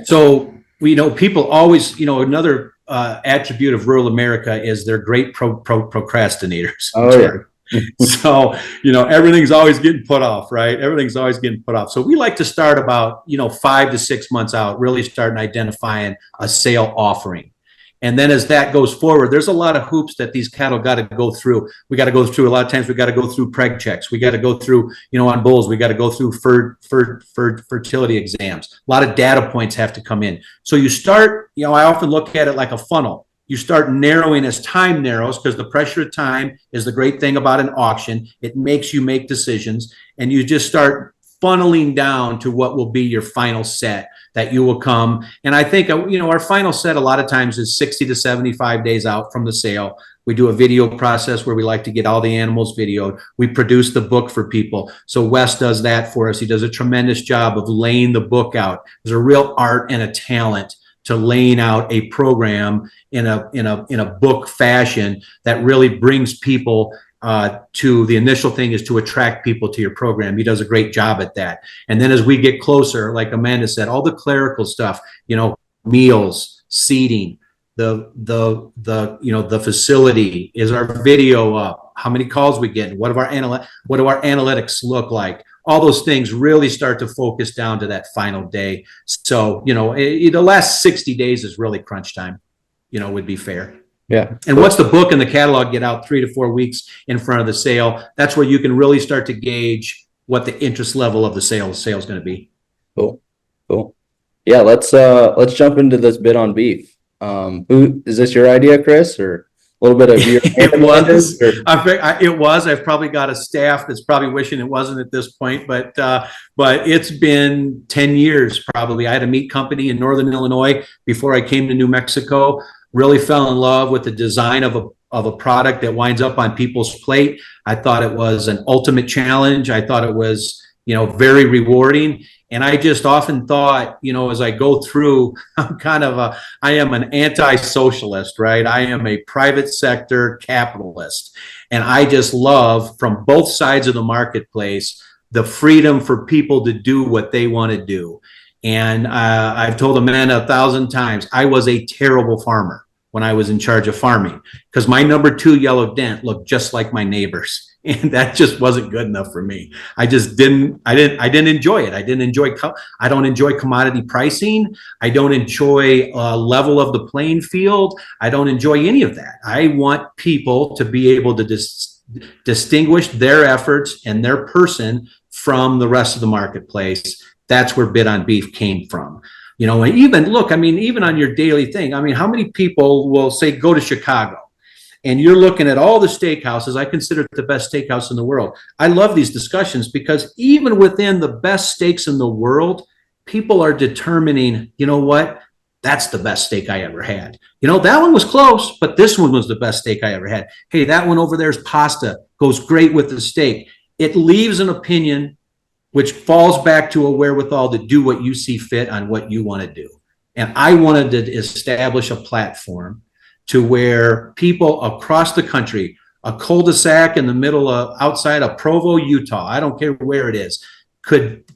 so, people always, another attribute of rural America is they're great procrastinators. Oh, yeah. So, everything's always getting put off, right? Everything's always getting put off. So we like to start about, 5 to 6 months out, really starting identifying a sale offering. And then as that goes forward, there's a lot of hoops that these cattle got to go through. We got to go through, a lot of times we got to go through preg checks. We got to go through, on bulls, we got to go through fertility exams. A lot of data points have to come in. So you start, I often look at it like a funnel. you start narrowing as time narrows, because the pressure of time is the great thing about an auction. It makes you make decisions, and you just start funneling down to what will be your final set that you will come. And I think, our final set a lot of times is 60 to 75 days out from the sale. We do a video process where we like to get all the animals videoed. We produce the book for people. So Wes does that for us. He does a tremendous job of laying the book out. There's a real art and a talent to laying out a program in a book fashion that really brings people to the initial thing is to attract people to your program. He does a great job at that. And then as we get closer, like Amanda said, all the clerical stuff, meals, seating, the facility, is our video up, how many calls we get, what do our analytics look like? All those things really start to focus down to that final day. So, the last 60 days is really crunch time, would be fair. Yeah. And once the book and the catalog get out 3 to 4 weeks in front of the sale, that's where you can really start to gauge what the interest level of the sale is going to be. Cool. Yeah, let's jump into this bid on beef. Who is this, your idea, Chris, or a little bit of your? It was. It was. I've probably got a staff that's probably wishing it wasn't at this point, but it's been 10 years probably. I had a meat company in Northern Illinois before I came to New Mexico. Really fell in love with the design of a product that winds up on people's plate. I thought it was an ultimate challenge. I thought it was, very rewarding. And I just often thought, as I go through, I am an anti-socialist, right? I am a private sector capitalist. And I just love, from both sides of the marketplace, the freedom for people to do what they want to do. And I've told Amanda 1,000 times, I was a terrible farmer when I was in charge of farming, because my number 2 yellow dent looked just like my neighbor's. And that just wasn't good enough for me. I didn't enjoy it. I don't enjoy commodity pricing. I don't enjoy level of the playing field. I don't enjoy any of that. I want people to be able to distinguish their efforts and their person from the rest of the marketplace. That's where Bid on Beef came from. And even on your daily thing, how many people will say, go to Chicago, and you're looking at all the steakhouses. I consider it the best steakhouse in the world. I love these discussions because even within the best steaks in the world, people are determining, what? That's the best steak I ever had. That one was close, but this one was the best steak I ever had. Hey, that one over there's pasta, goes great with the steak. It leaves an opinion which falls back to a wherewithal to do what you see fit on what you want to do. And I wanted to establish a platform to where people across the country, a cul-de-sac in the middle of outside of Provo, Utah, I don't care where it is, could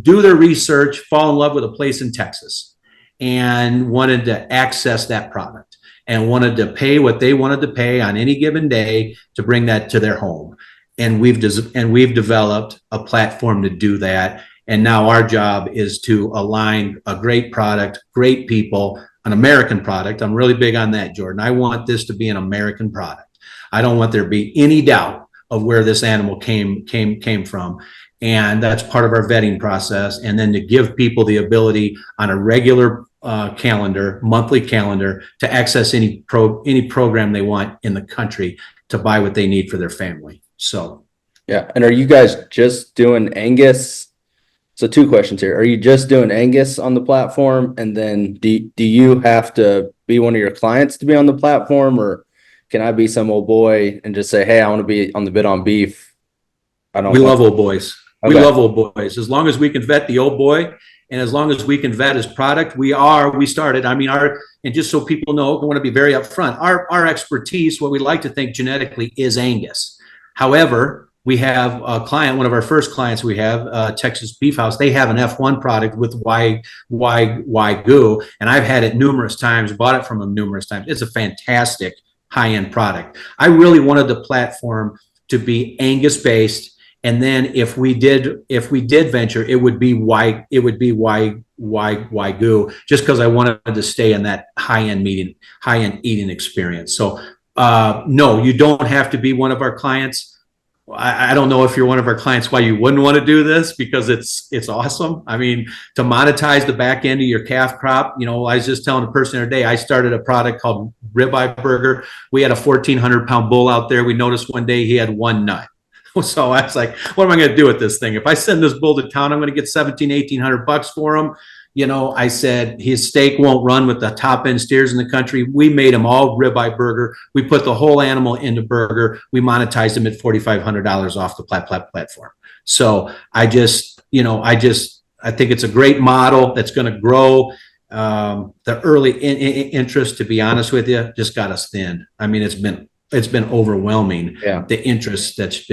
do their research, fall in love with a place in Texas, and wanted to access that product and wanted to pay what they wanted to pay on any given day to bring that to their home. And we've developed a platform to do that. And now our job is to align a great product, great people, an American product. I'm really big on that, Jordan. I want this to be an American product. I don't want there to be any doubt of where this animal came from. And that's part of our vetting process. And then to give people the ability on a regular monthly calendar, to access any program they want in the country to buy what they need for their family. So, yeah. And are you guys just doing Angus? So 2 questions here. Are you just doing Angus on the platform? And then do you have to be one of your clients to be on the platform, or can I be some old boy and just say, hey, I want to be on the Bid on Beef? We love old boys. Okay. We love old boys. As long as we can vet the old boy, and as long as we can vet his product, we started. And just so people know, I want to be very upfront. Our expertise, what we like to think genetically, is Angus. However, we have a client, one of our first clients we have, Texas Beef House. They have an F1 product with Wagyu, and I've had it numerous times, bought it from them numerous times. It's a fantastic high-end product. I really wanted the platform to be Angus based, and then if we did venture, it would be Wagyu, just because I wanted to stay in that high-end eating experience. So no, you don't have to be one of our clients. I don't know if you're one of our clients, why you wouldn't want to do this, because it's awesome. I mean, to monetize the back end of your calf crop, I was just telling a person the other day, I started a product called Ribeye Burger. We had a 1,400-pound bull out there. We noticed one day he had one nut. So I was like, what am I going to do with this thing? If I send this bull to town, I'm going to get $1,800 for him. I said his steak won't run with the top end steers in the country. We made him all ribeye burger. We put the whole animal into burger. We monetized him at $4,500 off the platform. So I think it's a great model that's going to grow. The early interest, to be honest with you, just got us thin. I mean, it's been overwhelming. Yeah. The interest that's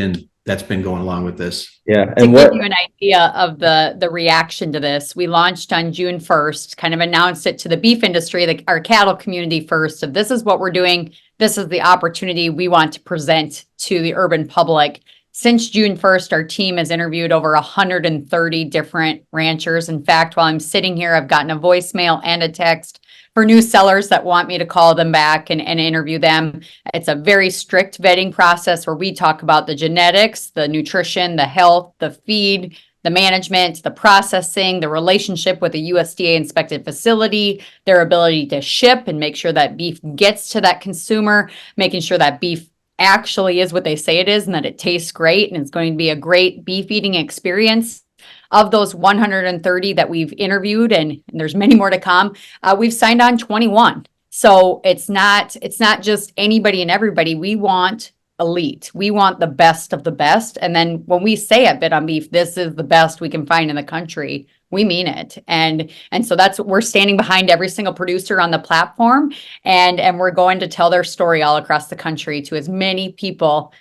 been going along with this. Yeah. To give you an idea of the reaction to this, we launched on June 1st, kind of announced it to the beef industry, our cattle community first. So this is what we're doing. This is the opportunity we want to present to the urban public. Since June 1st, our team has interviewed over 130 different ranchers. In fact, while I'm sitting here, I've gotten a voicemail and a text for new sellers that want me to call them back and interview them. It's a very strict vetting process where we talk about the genetics, the nutrition, the health, the feed, the management, the processing, the relationship with a USDA inspected facility, their ability to ship and make sure that beef gets to that consumer, making sure that beef actually is what they say it is and that it tastes great and it's going to be a great beef eating experience. Of those 130 that we've interviewed, and there's many more to come, we've signed on 21. So it's not just anybody and everybody. We want elite. We want the best of the best. And then when we say at Bit on Beef, this is the best we can find in the country, we mean it. And so that's what we're standing behind every single producer on the platform. And we're going to tell their story all across the country to as many people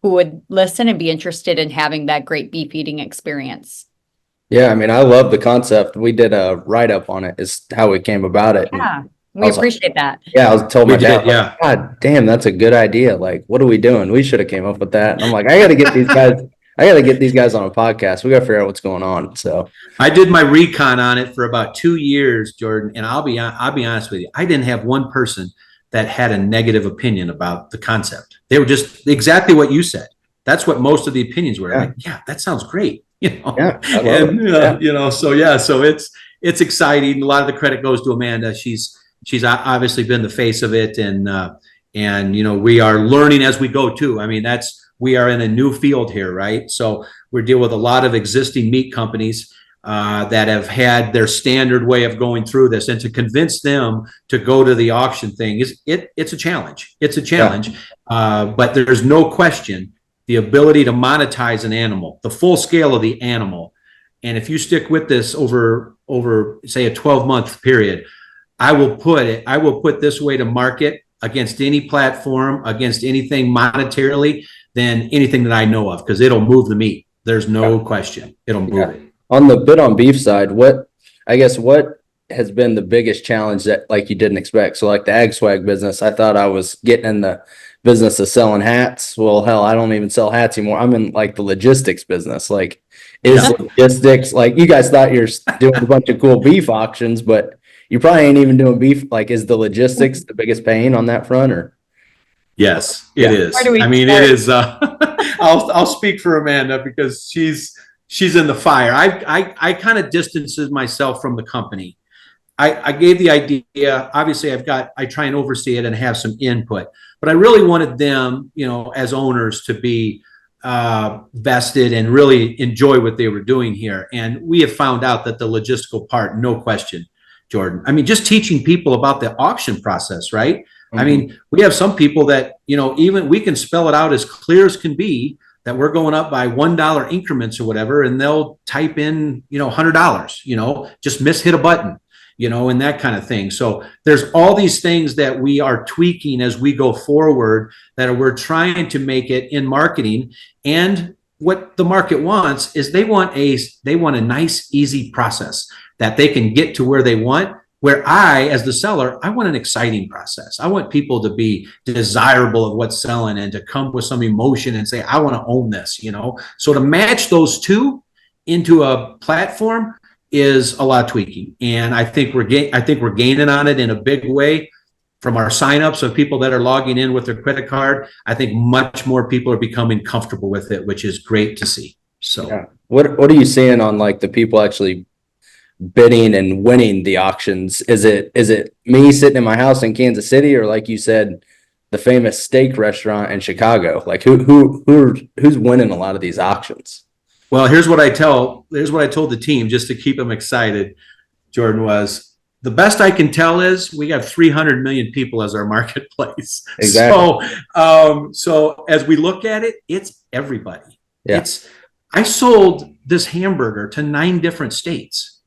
who would listen and be interested in having that great beef eating experience. Yeah, I mean, I love the concept. We did a write-up on it, is how we came about it. Yeah, we appreciate that. Yeah, I was told my dad, yeah. God damn, that's a good idea. Like, what are we doing? We should have came up with that. And I'm like, I got to get these guys on a podcast. We got to figure out what's going on. So I did my recon on it for about 2 years, Jordan, and I'll be honest with you. I didn't have one person that had a negative opinion about the concept. They were just exactly what you said. That's what most of the opinions were. Yeah. Like, yeah, that sounds great. Yeah, I love it. So it's exciting. A lot of the credit goes to Amanda. She's obviously been the face of it, and we are learning as we go too. I mean, we are in a new field here, right? So we're dealing with a lot of existing meat companies that have had their standard way of going through this, and to convince them to go to the auction thing it's a challenge. It's a challenge, but there's no question. The ability to monetize an animal, the full scale of the animal. And if you stick with this over say a 12-month period, I will put this way to market against any platform, against anything monetarily than anything that I know of, because it'll move the meat. There's no question. It'll move it. On the Bit on Beef side, what has been the biggest challenge that like you didn't expect? So like the AgSwag business, I thought I was getting in the business of selling hats. Well, hell, I don't even sell hats anymore. I'm in like the logistics business. Like, logistics, like you guys thought you're doing a bunch of cool beef auctions, but you probably ain't even doing beef. Like, is the logistics the biggest pain on that front, or? Yes, it is. I mean, it is. I'll speak for Amanda because she's in the fire. I kind of distanced myself from the company. I gave the idea. Obviously, I try and oversee it and have some input, but I really wanted them, as owners, to be vested and really enjoy what they were doing here. And we have found out that the logistical part, no question, Jordan. I mean, just teaching people about the auction process, right? Mm-hmm. I mean, we have some people that, even we can spell it out as clear as can be that we're going up by $1 increments or whatever, and they'll type in, $100, just hit a button. And that kind of thing. So there's all these things that we are tweaking as we go forward that we're trying to make it in marketing. And what the market wants is they want a nice, easy process that they can get to where they want. Where I, as the seller, I want an exciting process. I want people to be desirable of what's selling and to come with some emotion and say, I want to own this, So to match those two into a platform is a lot of tweaking, and I think we're gaining on it in a big way. from our signups of people that are logging in with their credit card, I think much more people are becoming comfortable with it, which is great to see. So Yeah. What are you seeing on like the people actually bidding and winning the auctions? Is it me sitting in my house in Kansas City, or like you said, the famous steak restaurant in Chicago? Like who's winning a lot of these auctions? well, here's what I told the team just to keep them excited, Jordan, was the best I can tell is we have 300 million people as our marketplace. Exactly. So as we look at it, it's everybody. Yeah. I sold this hamburger to 9 different states.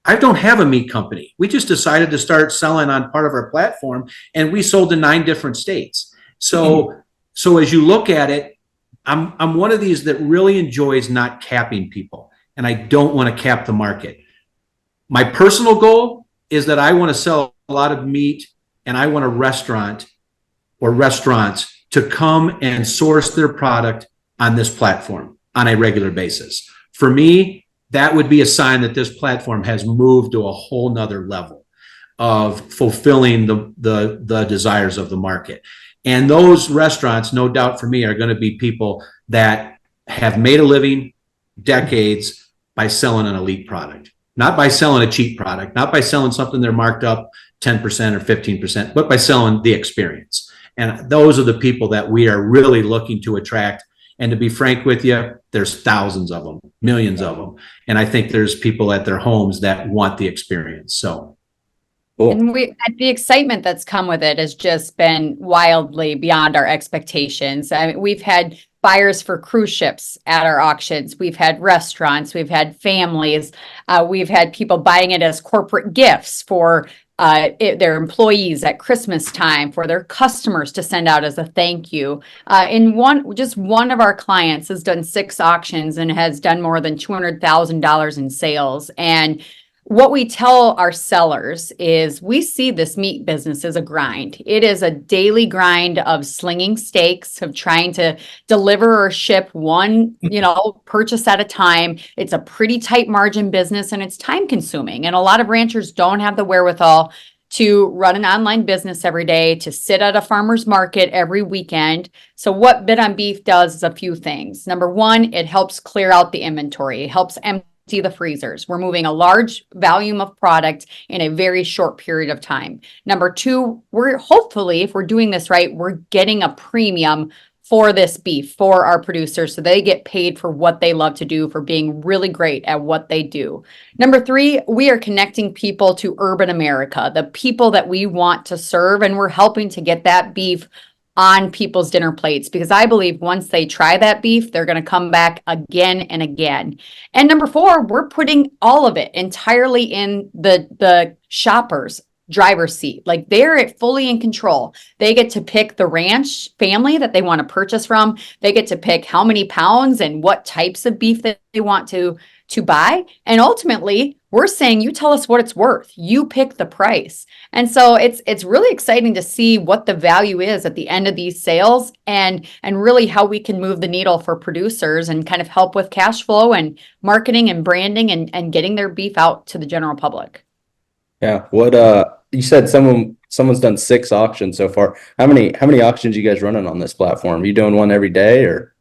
I don't have a meat company. We just decided to start selling on part of our platform, and we sold to 9 different states. So as you look at it, I'm one of these that really enjoys not capping people, and I don't want to cap the market. My personal goal is that I want to sell a lot of meat, and I want a restaurant or restaurants to come and source their product on this platform on a regular basis. For me, that would be a sign that this platform has moved to a whole nother level of fulfilling the desires of the market. And those restaurants, no doubt for me, are going to be people that have made a living decades by selling an elite product, not by selling a cheap product, not by selling something they're marked up 10% or 15%, but by selling the experience. And those are the people that we are really looking to attract. And to be frank with you, there's thousands of them, millions of them. And I think there's people at their homes that want the experience. So. Cool. And the excitement that's come with it has just been wildly beyond our expectations. I mean, we've had buyers for cruise ships at our auctions. We've had restaurants, we've had families, we've had people buying it as corporate gifts for their employees at Christmas time, for their customers to send out as a thank you. Just one of our clients has done 6 auctions and has done more than $200,000 in sales. And what we tell our sellers is we see this meat business as a grind. It is a daily grind of slinging steaks, of trying to deliver or ship one, purchase at a time. It's a pretty tight margin business, and it's time consuming. And a lot of ranchers don't have the wherewithal to run an online business every day, to sit at a farmer's market every weekend. So what Bid on Beef does is a few things. Number one, it helps clear out the inventory. It helps empty the freezers. We're moving a large volume of product in a very short period of time. Number two, we're hopefully, if we're doing this right, we're getting a premium for this beef for our producers, so they get paid for what they love to do, for being really great at what they do. Number three, we are connecting people to urban America, the people that we want to serve, and we're helping to get that beef on people's dinner plates, because I believe once they try that beef, they're going to come back again and again. And number four, we're putting all of it entirely in the shopper's driver's seat. Like, they're fully in control. They get to pick the ranch family that they want to purchase from. They get to pick how many pounds and what types of beef that they want to buy. And ultimately, we're saying, you tell us what it's worth. You pick the price. And so it's really exciting to see what the value is at the end of these sales, and really how we can move the needle for producers and kind of help with cash flow and marketing and branding and getting their beef out to the general public. Yeah. What you said someone's done 6 auctions so far. How many auctions you guys running on this platform? Are you doing one every day, or?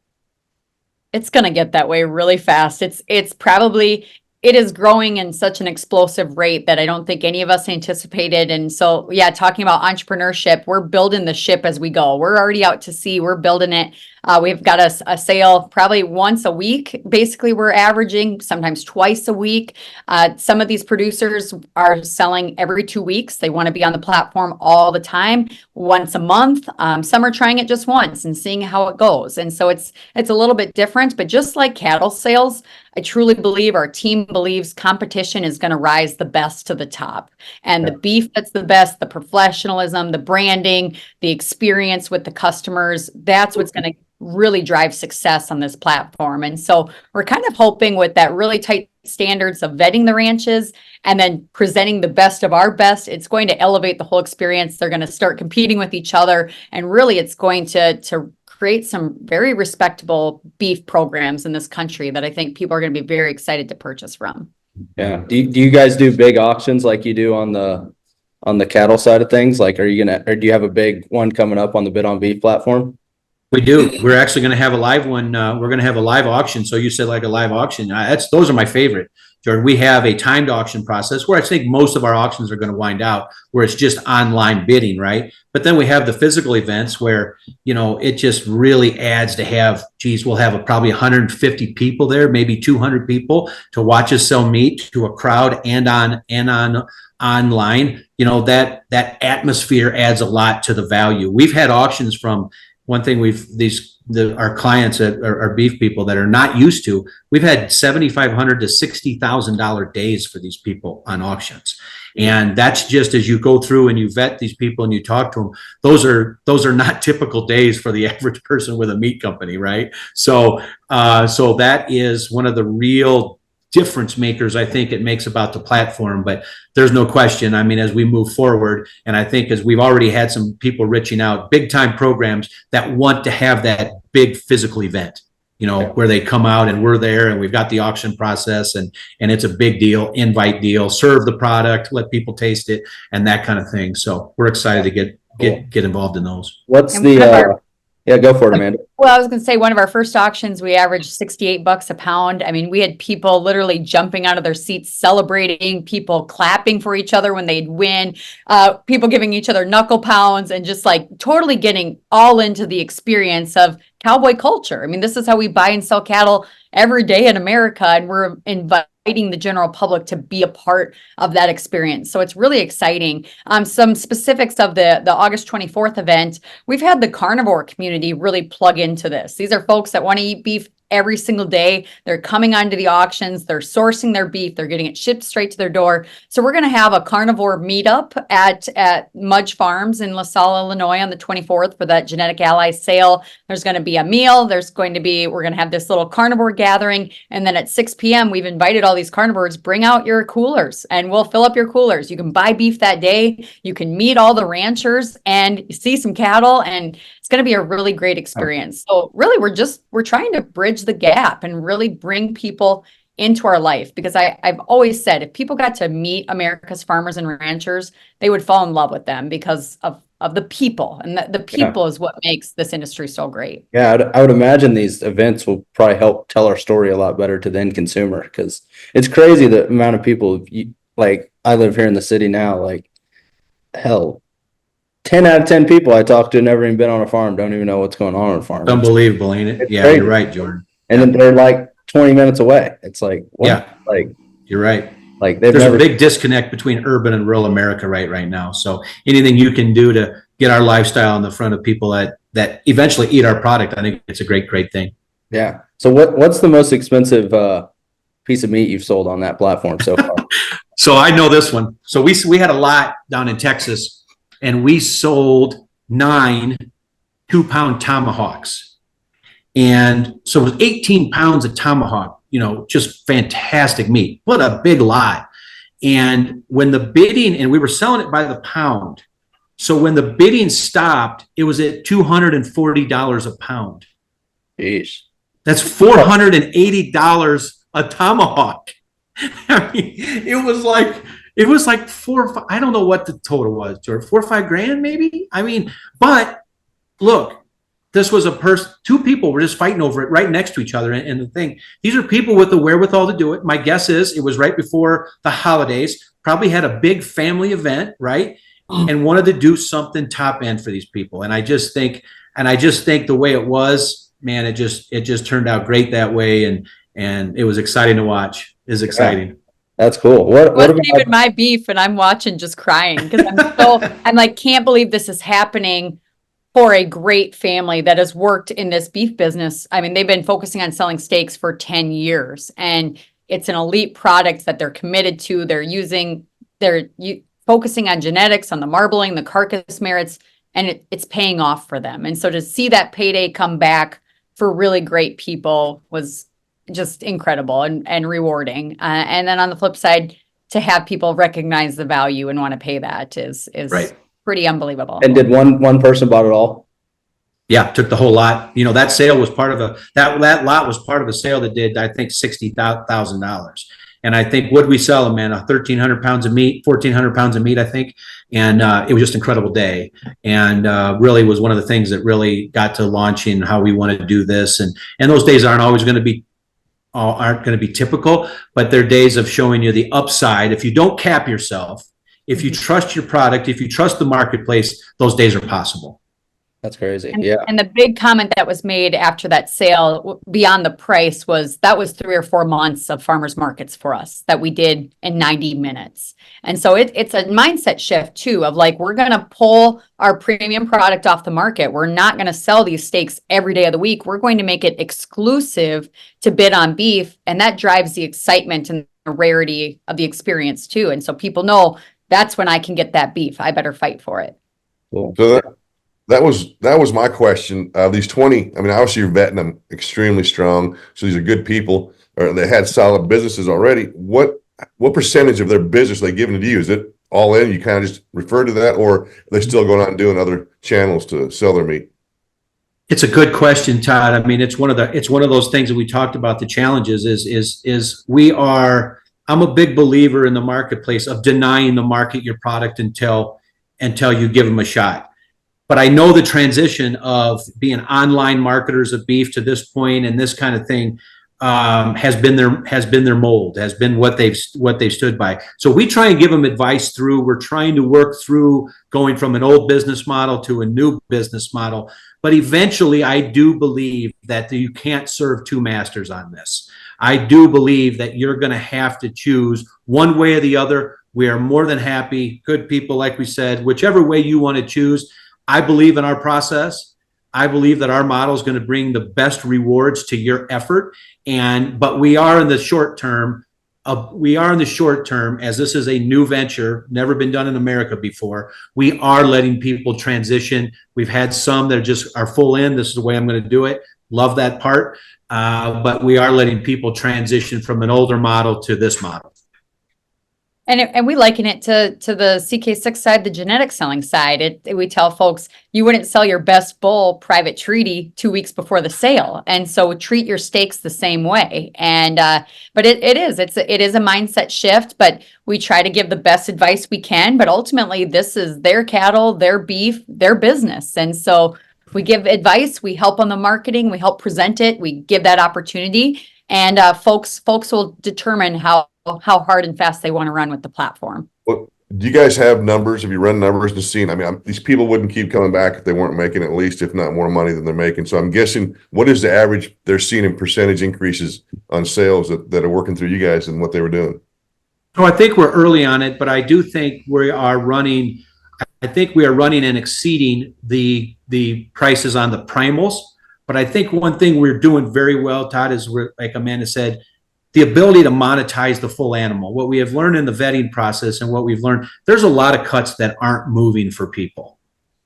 It's going to get that way really fast. It is growing in such an explosive rate that I don't think any of us anticipated. And so, yeah, talking about entrepreneurship, we're building the ship as we go. We're already out to sea. We're building it. We've got a sale probably once a week. Basically, we're averaging sometimes twice a week. Some of these producers are selling every 2 weeks. They want to be on the platform all the time, once a month. Some are trying it just once and seeing how it goes. And so it's a little bit different, but just like cattle sales, I truly believe, our team believes, competition is going to rise the best to the top. And the beef that's the best, the professionalism, the branding, the experience with the customers, that's what's going to really drive success on this platform. And so we're kind of hoping with that really tight standards of vetting the ranches and then presenting the best of our best, it's going to elevate the whole experience. They're going to start competing with each other. And really, it's going to create some very respectable beef programs in this country that I think people are going to be very excited to purchase from. Yeah. Do you guys do big auctions like you do on the on the cattle side of things? Like, or do you have a big one coming up on the Bid on Beef platform? We do. We're actually going to have a live one. We're going to have a live auction. So you said like a live auction. Those are my favorite, Jordan. We have a timed auction process where I think most of our auctions are going to wind out, where it's just online bidding, right? But then we have the physical events where, it just really adds to have, we'll have probably 150 people there, maybe 200 people to watch us sell meat to a crowd and online. That atmosphere adds a lot to the value. We've had auctions from one thing our clients that are beef people that are not used to, we've had $7,500 to $60,000 days for these people on auctions. And that's just as you go through and you vet these people and you talk to them, those are not typical days for the average person with a meat company, right? So that is one of the real difference makers I think it makes about the platform. But there's no question. I mean, as we move forward, and I think as we've already had some people reaching out, big time programs that want to have that big physical event, where they come out and we're there and we've got the auction process and it's a big deal, invite deal, serve the product, let people taste it and that kind of thing. So we're excited to get involved in those. What's yeah, go for it, Amanda. Well, I was going to say one of our first auctions, we averaged $68 a pound. I mean, we had people literally jumping out of their seats, celebrating, people clapping for each other when they'd win, people giving each other knuckle pounds and just like totally getting all into the experience of cowboy culture. I mean, this is how we buy and sell cattle every day in America, and we're inviting the general public to be a part of that experience. So it's really exciting. Some specifics of the August 24th event, we've had the carnivore community really plug into this. These are folks that want to eat beef every single day. They're coming onto the auctions, they're sourcing their beef, they're getting it shipped straight to their door. So we're going to have a carnivore meetup at Mudge Farms in LaSalle, Illinois on the 24th for that Genetic Ally sale. There's going to be a meal. We're going to have this little carnivore gathering. And then at 6 p.m., we've invited all these carnivores, bring out your coolers and we'll fill up your coolers. You can buy beef that day. You can meet all the ranchers and see some cattle, and it's going to be a really great experience. So really, we're trying to bridge the gap and really bring people into our life, because I've always said if people got to meet America's farmers and ranchers, they would fall in love with them because of the people, and the people is what makes this industry so great. Yeah, I would imagine these events will probably help tell our story a lot better to the end consumer, because it's crazy the amount of people, like I live here in the city now, like hell, 10 out of 10 people I talk to never even been on a farm, don't even know what's going on a farm. Unbelievable, ain't it? Yeah, crazy. You're right, Jordan. And then they're like 20 minutes away. It's like, what? Yeah, like you're right. Like there's a big disconnect between urban and rural America right now. So anything you can do to get our lifestyle in the front of people that eventually eat our product, I think it's a great thing. Yeah. So what's the most expensive piece of meat you've sold on that platform so far? So I know this one. So we had a lot down in Texas, and we sold 9 2-pound tomahawks. And so it was 18 pounds of tomahawk, just fantastic meat. What a big lot. And when the bidding, and we were selling it by the pound. So when the bidding stopped, it was at $240 a pound. Jeez. That's $480 a tomahawk. I mean, it was like 4 or 5, I don't know what the total was, George, 4 or 5 grand maybe. I mean, but look, this was two people were just fighting over it right next to each other. And the thing, these are people with the wherewithal to do it. My guess is it was right before the holidays, probably had a big family event, right? And wanted to do something top end for these people. And I just think the way it was, man, it just turned out great that way. And it was exciting to watch. It's exciting. Yeah. That's cool. What about even my beef, and I'm watching just crying because I'm like, can't believe this is happening for a great family that has worked in this beef business. I mean, they've been focusing on selling steaks for 10 years, and it's an elite product that they're committed to. They're focusing on genetics, on the marbling, the carcass merits, and it's paying off for them. And so to see that payday come back for really great people was just incredible and rewarding. And then on the flip side, to have people recognize the value and want to pay that is right. Pretty unbelievable. And did one person bought it all? Yeah, took the whole lot. That sale was part of that lot was part of a sale that did, I think, $60,000. And I think what we sell them, man, 1,300 pounds of meat, 1,400 pounds of meat, I think. And it was just an incredible day. And really was one of the things that really got to launching how we want to do this. And those days aren't going to be typical, but they're days of showing you the upside. If you don't cap yourself, if you trust your product, if you trust the marketplace, those days are possible. That's crazy. And, Yeah. and the big comment that was made after that sale beyond the price was that was 3 or 4 months of farmers markets for us that we did in 90 minutes. And so it's a mindset shift too, of like, we're going to pull our premium product off the market. We're not going to sell these steaks every day of the week. We're going to make it exclusive to Bid on Beef. And that drives the excitement and the rarity of the experience too. And so people know that's when I can get that beef. I better fight for it. Cool. So that was my question. These 20, I mean, obviously you're vetting them extremely strong. So these are good people, or they had solid businesses already. What percentage of their business are they giving to you? Is it all in? You kind of just refer to that, or are they still going out and doing other channels to sell their meat? It's a good question, Todd. I mean, it's one of those things that we talked about. The challenges I'm a big believer in the marketplace of denying the market your product until you give them a shot. But I know the transition of being online marketers of beef to this point and this kind of thing has been their mold, has been what they've stood by. So we try and give them advice through. We're trying to work through going from an old business model to a new business model. But eventually, I do believe that you can't serve two masters on this. I do believe that you're going to have to choose one way or the other. We are more than happy, good people, like we said, whichever way you want to choose. I believe in our process. I believe that our model is going to bring the best rewards to your effort. But we are in the short term, as this is a new venture, never been done in America before. We are letting people transition. We've had some that just are full in. This is the way I'm going to do it. Love that part. But we are letting people transition from an older model to this model. And we liken it to the CK6 side, the genetic selling side. We tell folks you wouldn't sell your best bull private treaty 2 weeks before the sale, and so treat your steaks the same way. And but it is a mindset shift. But we try to give the best advice we can. But ultimately, this is their cattle, their beef, their business, and so we give advice. We help on the marketing. We help present it. We give that opportunity, and folks will determine how hard and fast they want to run with the platform. Well, do you guys have numbers? Have you run numbers to see? I mean, these people wouldn't keep coming back if they weren't making at least, if not more money than they're making. So I'm guessing, what is the average they're seeing in percentage increases on sales that are working through you guys and what they were doing? So I think we're early on it, but I do think we are running and exceeding the prices on the primals. But I think one thing we're doing very well, Todd, is like Amanda said, the ability to monetize the full animal. What we have learned in the vetting process and what we've learned, there's a lot of cuts that aren't moving for people,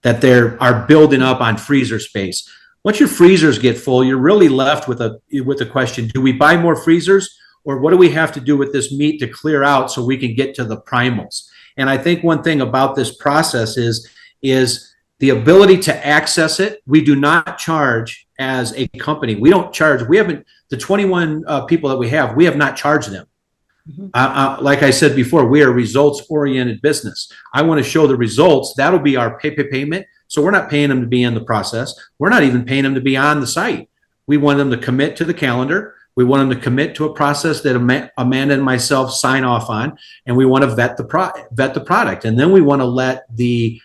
that they are building up on freezer space. Once your freezers get full, you're really left with a question: do we buy more freezers, or what do we have to do with this meat to clear out so we can get to the primals? And I think one thing about this process is the ability to access it. We do not charge as a company. We don't charge. We haven't, the 21 people that we have not charged them. Mm-hmm. Like I said before, we are results-oriented business. I want to show the results. That'll be our payment. So we're not paying them to be in the process. We're not even paying them to be on the site. We want them to commit to the calendar. We want them to commit to a process that Amanda and myself sign off on, and we want to vet the product. And then we want to let the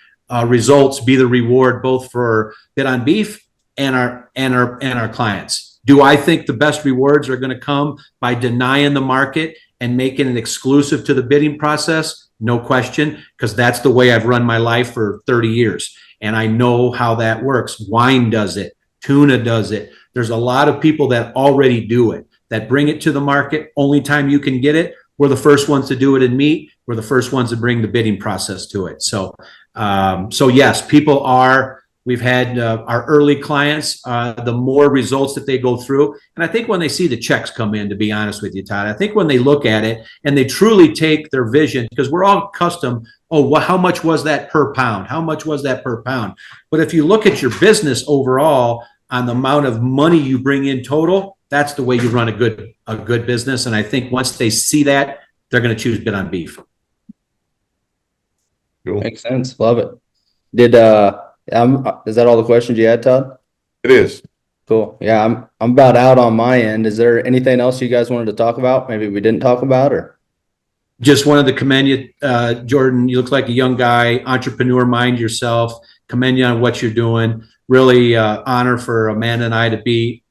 results be the reward both for Bid on Beef and our clients. Do I think the best rewards are going to come by denying the market and making it exclusive to the bidding process? No question, because that's the way I've run my life for 30 years. And I know how that works. Wine does it. Tuna does it. There's a lot of people that already do it, that bring it to the market. Only time you can get it. We're the first ones to do it in meat. We're the first ones to bring the bidding process to it. So yes, people are. We've had our early clients, the more results that they go through. And I think when they see the checks come in, to be honest with you, Todd, I think when they look at it and they truly take their vision, because we're all accustomed, how much was that per pound? How much was that per pound? But if you look at your business overall on the amount of money you bring in total, That's the way you run a good business. And I think once they see that, they're going to choose Bit on Beef. Cool. Makes sense. Love it. Is that all the questions you had, Todd? It is. Cool. Yeah, I'm about out on my end. Is there anything else you guys wanted to talk about? Maybe we didn't talk about, or? Just wanted to commend you, Jordan. You look like a young guy, entrepreneur, mind yourself. Commend you on what you're doing. Really honor for Amanda and I to be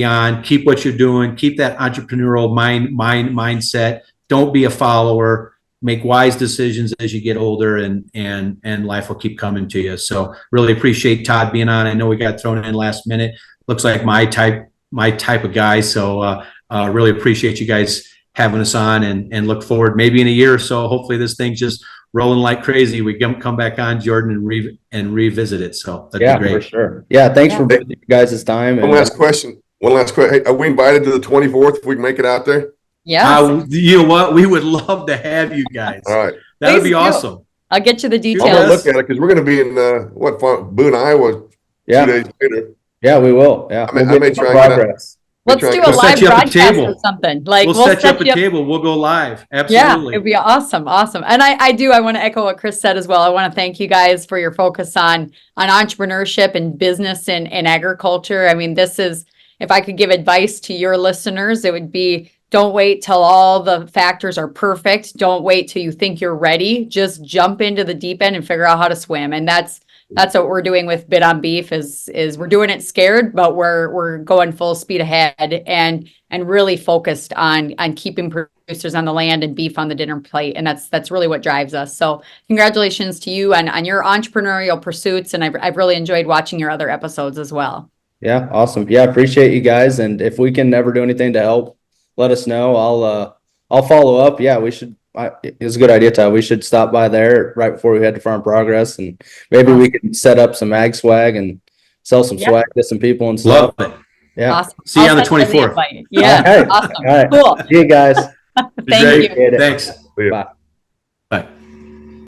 on. Keep what you're doing. Keep that entrepreneurial mindset. Don't be a follower. Make wise decisions as you get older, and life will keep coming to you. So really appreciate Todd being on. I know we got thrown in last minute. Looks like my type of guy. So really appreciate you guys having us on, and look forward maybe in a year or so. Hopefully this thing's just rolling like crazy. We come back on, Jordan, and revisit it. So that'd be great. For sure. Yeah, thanks for both you guys' time. One last question. Hey, are we invited to the 24th if we can make it out there? Yes. You know what? We would love to have you guys. All right. That would be Please do. awesome. I'll get you the I'm details. gonna look at it because we're gonna be in Boone, Iowa 2 days later. Yeah, we will. Yeah. I may try and get out. progress. Let's do a We'll set live you up a broadcast table. or something. Like We'll set you up a table. We'll go live. Yeah, Absolutely. it'd be awesome. Awesome. And I want to echo what Chris said as well. I want to thank you guys for your focus on entrepreneurship and business and agriculture. I mean, this is, if I could give advice to your listeners, it would be, don't wait till all the factors are perfect. Don't wait till you think you're ready. Just jump into the deep end and figure out how to swim. And that's what we're doing with Bit on Beef is we're doing it scared, but we're going full speed ahead and really focused on keeping producers on the land and beef on the dinner plate. And that's really what drives us. So congratulations to you on your entrepreneurial pursuits. And I've really enjoyed watching your other episodes as well. Yeah, awesome. Yeah, appreciate you guys. And if we can ever do anything to help, let us know. I'll follow up. Yeah, we should. It's a good idea, Todd. We should stop by there right before we head to Farm Progress, and maybe we can set up some AgSwag and sell some swag to some people and stuff. Love it. Yeah. Awesome. See you I'll on the send you 24th. invite. Yeah. Okay. Awesome. All right. Cool. See you guys. Thank you. Thanks. See ya. Bye.